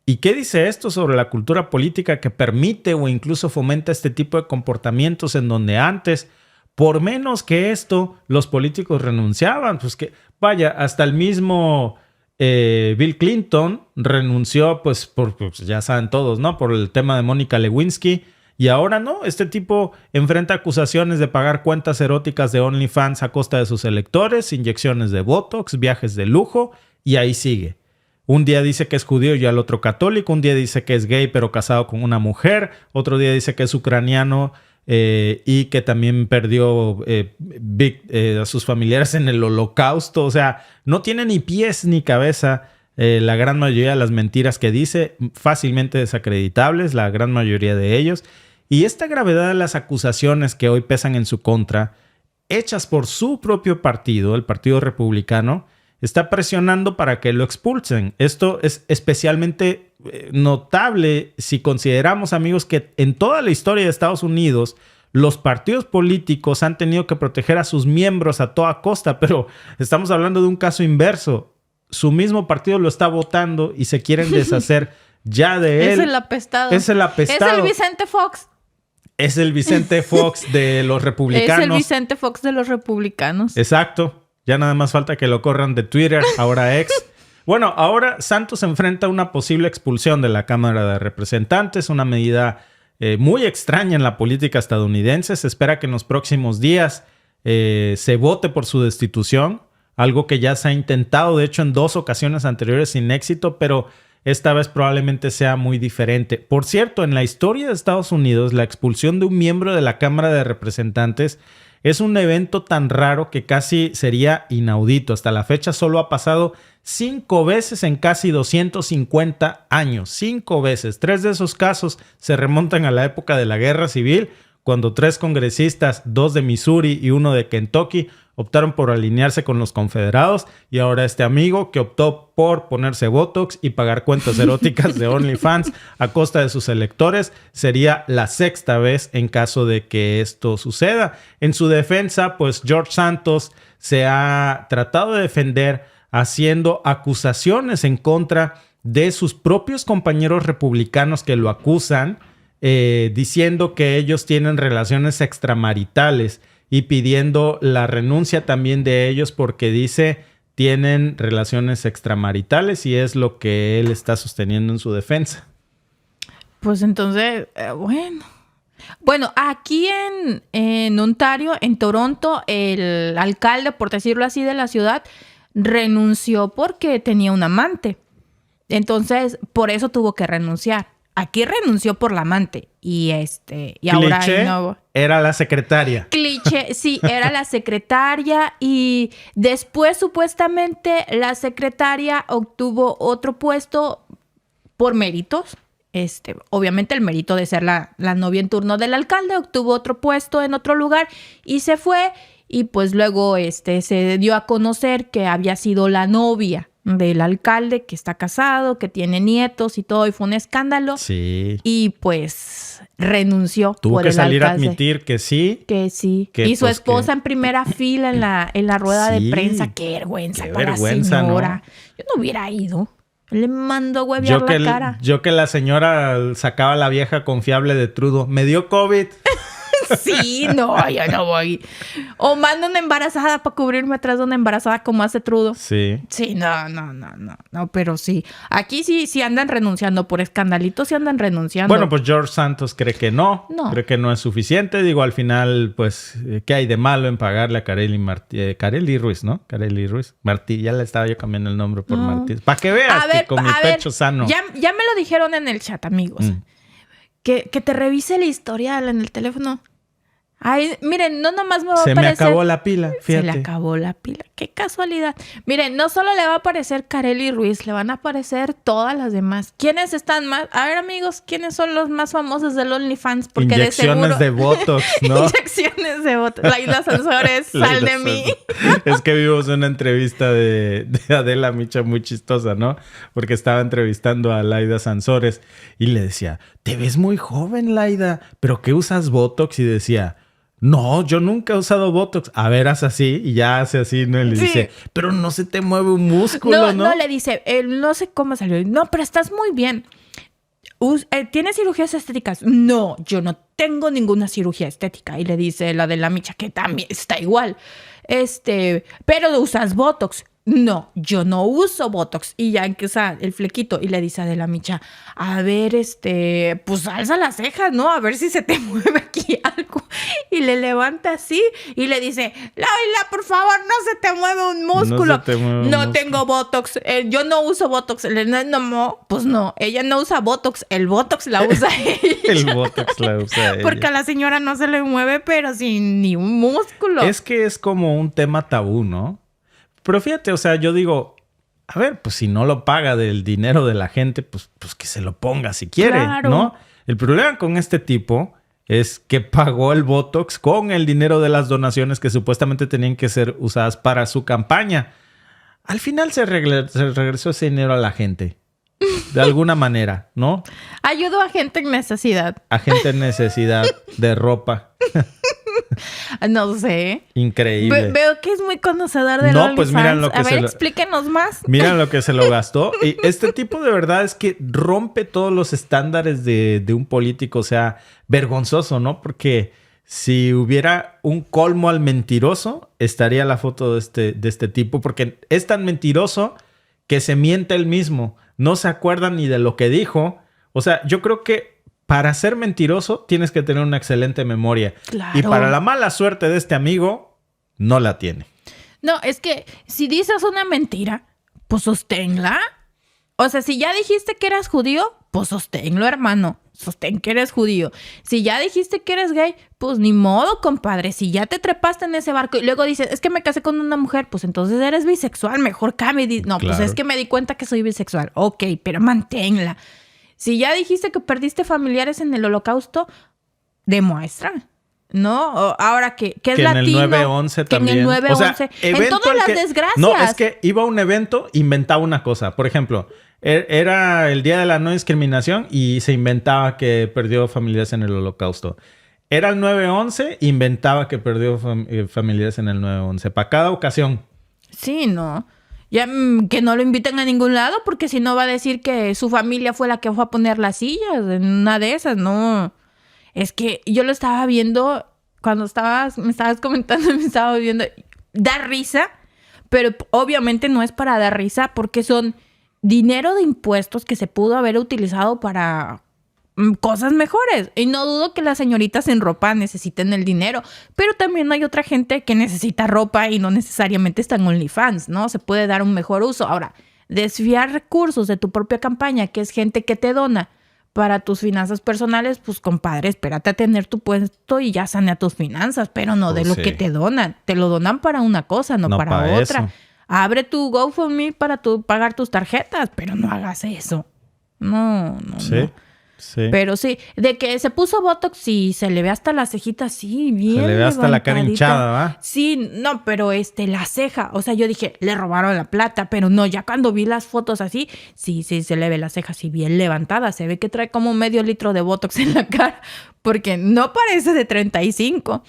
¿Y qué dice esto sobre la cultura política que permite o incluso fomenta este tipo de comportamientos en donde antes, por menos que esto, los políticos renunciaban? Pues que, vaya, hasta el mismo Bill Clinton renunció, pues ya saben todos, ¿no? Por el tema de Mónica Lewinsky. Y ahora no, este tipo enfrenta acusaciones de pagar cuentas eróticas de OnlyFans a costa de sus electores, inyecciones de Botox, viajes de lujo, y ahí sigue. Un día dice que es judío y al otro católico, un día dice que es gay pero casado con una mujer, otro día dice que es ucraniano y que también perdió a sus familiares en el Holocausto. O sea, no tiene ni pies ni cabeza la gran mayoría de las mentiras que dice, fácilmente desacreditables, la gran mayoría de ellos. Y esta gravedad de las acusaciones que hoy pesan en su contra, hechas por su propio partido, el Partido Republicano, está presionando para que lo expulsen. Esto es especialmente notable si consideramos, amigos, que en toda la historia de Estados Unidos los partidos políticos han tenido que proteger a sus miembros a toda costa, pero estamos hablando de un caso inverso. Su mismo partido lo está votando y se quieren deshacer ya de él. Es el apestado. Es el apestado. Es el Vicente Fox. Es el Vicente Fox de los republicanos. Es el Vicente Fox de los republicanos. Exacto. Ya nada más falta que lo corran de Twitter, ahora ex. Bueno, ahora Santos enfrenta una posible expulsión de la Cámara de Representantes, una medida muy extraña en la política estadounidense. Se espera que en los próximos días se vote por su destitución, algo que ya se ha intentado, de hecho, en 2 ocasiones anteriores sin éxito, pero esta vez probablemente sea muy diferente. Por cierto, en la historia de Estados Unidos, la expulsión de un miembro de la Cámara de Representantes es un evento tan raro que casi sería inaudito. Hasta la fecha solo ha pasado 5 veces en casi 250 años. 5 veces. 3 de esos casos se remontan a la época de la Guerra Civil, cuando 3 congresistas, 2 de Missouri y 1 de Kentucky, optaron por alinearse con los confederados, y ahora este amigo que optó por ponerse Botox y pagar cuentas eróticas de OnlyFans a costa de sus electores sería la 6ª vez en caso de que esto suceda. En su defensa, pues George Santos se ha tratado de defender haciendo acusaciones en contra de sus propios compañeros republicanos que lo acusan, diciendo que ellos tienen relaciones extramaritales y pidiendo la renuncia también de ellos porque dice tienen relaciones extramaritales, y es lo que él está sosteniendo en su defensa. Pues entonces, Bueno, aquí en Ontario, en Toronto, el alcalde, por decirlo así, de la ciudad, renunció porque tenía un amante. Entonces, por eso tuvo que renunciar. Aquí renunció por la amante. Y ahora no. Era la secretaria. Cliché, sí, era la secretaria. Y después, supuestamente, la secretaria obtuvo otro puesto por méritos. Obviamente el mérito de ser la novia en turno del alcalde, obtuvo otro puesto en otro lugar y se fue. Y pues luego se dio a conocer que había sido la novia del alcalde, que está casado, que tiene nietos y todo, y fue un escándalo. Sí. Y pues renunció. Tuvo que salir a admitir que sí. Que sí. Y su esposa en primera fila en la rueda de prensa. Qué vergüenza para la señora. ¿No? Yo no hubiera ido. Le mandó a huevear la cara. Yo que la señora sacaba la vieja confiable de Trudeau. Me dio COVID. Sí, no, yo no voy. O mando una embarazada para cubrirme atrás de una embarazada como hace Trudeau. Sí. Sí, no, pero sí. Aquí sí andan renunciando. Por escandalitos sí andan renunciando. Bueno, pues George Santos cree que no. Cree que no es suficiente. Digo, al final, pues, ¿qué hay de malo en pagarle a Kareli Ruiz, ¿no? Kareli Ruiz. Martí, ya le estaba yo cambiando el nombre por Martí. Para que veas que con mi pecho sano. Ya me lo dijeron en el chat, amigos. Que te revise la historial en el teléfono. Ay, miren, no nomás me va a aparecer... Se me acabó la pila, fíjate. Se le acabó la pila. Qué casualidad. Miren, no solo le va a aparecer Kareli Ruiz, le van a aparecer todas las demás. ¿Quiénes están más? A ver, amigos, ¿quiénes son los más famosos del OnlyFans? Porque inyecciones de Botox, ¿no? Inyecciones de Botox. Laida Sansores, sal de mí. Es que vimos una entrevista de Adela Micha muy chistosa, ¿no? Porque estaba entrevistando a Laida Sansores y le decía, te ves muy joven, Laida, ¿pero qué usas Botox? Y decía... No, yo nunca he usado Botox. A ver, haz así y ya hace así, ¿no? Y le dice, pero no se te mueve un músculo, ¿no? No, le dice, no sé cómo salió. No, pero estás muy bien. ¿Tienes cirugías estéticas? No, yo no tengo ninguna cirugía estética. Y le dice la de la Micha, que también está igual. Pero usas Botox. No, yo no uso Botox. Y ya empieza el flequito y le dice a de la Micha, a ver, pues alza las cejas, ¿no? A ver si se te mueve aquí algo. Y le levanta así y le dice, Laila, por favor, no se te mueve un músculo. No tengo Botox. Yo no uso Botox. No, pues no, ella no usa Botox. El Botox la usa ella. El Botox la usa ella. Porque a la señora no se le mueve, pero sin ni un músculo. Es que es como un tema tabú, ¿no? Pero fíjate, o sea, yo digo, a ver, pues si no lo paga del dinero de la gente, pues que se lo ponga si quiere, claro, ¿no? El problema con este tipo es que pagó el Botox con el dinero de las donaciones que supuestamente tenían que ser usadas para su campaña. Al final se regresó ese dinero a la gente. De alguna manera, ¿no? Ayudó a gente en necesidad. A gente en necesidad de ropa. No sé. Increíble. Veo que es muy conocedor de OnlyFans. Pues miran lo que explíquenos más. Miran lo que se lo gastó. Y este tipo de verdad es que rompe todos los estándares de un político. O sea, vergonzoso, ¿no? Porque si hubiera un colmo al mentiroso, estaría la foto de este tipo. Porque es tan mentiroso que se miente él mismo. No se acuerda ni de lo que dijo. O sea, yo creo que para ser mentiroso tienes que tener una excelente memoria. Claro. Y para la mala suerte de este amigo, no la tiene. No, es que si dices una mentira, pues sosténla. O sea, si ya dijiste que eras judío, pues sosténlo, hermano. Sostén que eres judío. Si ya dijiste que eres gay, pues ni modo, compadre. Si ya te trepaste en ese barco y luego dices, es que me casé con una mujer, pues entonces eres bisexual. Mejor cambie. No, claro. Pues es que me di cuenta que soy bisexual. Ok, pero manténla. Si ya dijiste que perdiste familiares en el holocausto, demuestra. ¿no? Ahora que es que latino. En el 911 que también. en el 911. O sea, en todas las desgracias. No, es que iba a un evento, inventaba una cosa. Por ejemplo, era el Día de la No Discriminación y se inventaba que perdió familiares en el Holocausto. Era el 911, inventaba que perdió familiares en el 911. Para cada ocasión. Sí, no. Ya que no lo inviten a ningún lado, porque si no va a decir que su familia fue la que fue a poner las sillas en una de esas, no. Es que yo lo estaba viendo cuando me estabas comentando, me estaba viendo. Da risa, pero obviamente no es para dar risa, porque son dinero de impuestos que se pudo haber utilizado para cosas mejores. Y no dudo que las señoritas en ropa necesiten el dinero, pero también hay otra gente que necesita ropa y no necesariamente está en OnlyFans, ¿no? Se puede dar un mejor uso. Ahora, desviar recursos de tu propia campaña, que es gente que te dona para tus finanzas personales, pues compadre, espérate a tener tu puesto y ya sanea tus finanzas, pero no de lo que te donan. Te lo donan para una cosa, no para otra. Eso. Abre tu GoFundMe para pagar tus tarjetas, pero no hagas eso. No. Sí. Pero sí, de que se puso Botox y se le ve hasta la cejita, sí, bien. Se le ve hasta la cara hinchada, ¿va? Sí, no, pero la ceja, o sea, yo dije, le robaron la plata, pero no, ya cuando vi las fotos así, sí, se le ve la ceja así bien levantada, se ve que trae como medio litro de Botox en la cara, porque no parece de 35.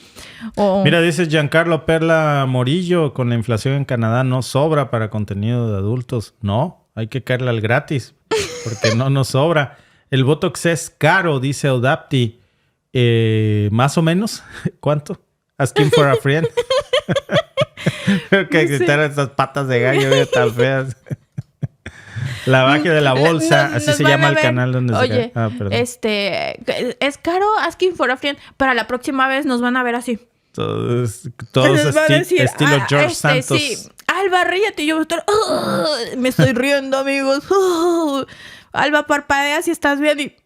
Mira, dice Giancarlo Perla Morillo, con la inflación en Canadá no sobra para contenido de adultos. No, hay que caerle al gratis, porque no nos sobra. El Botox es caro, dice Odapti. Más o menos. ¿Cuánto? Asking for a friend. Creo que gritar estas patas de gallo tan feas. La magia de la bolsa, así se llama el canal donde Oye, perdón. Es caro Asking for a friend. Para la próxima vez nos van a ver así. Todos estilo George Santos. Sí. Alba, ríete. Yo me estoy riendo, amigos. Alba, parpadea si estás bien y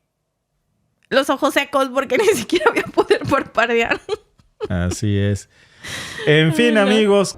los ojos secos porque ni siquiera voy a poder parpadear. Así es. En fin, amigos,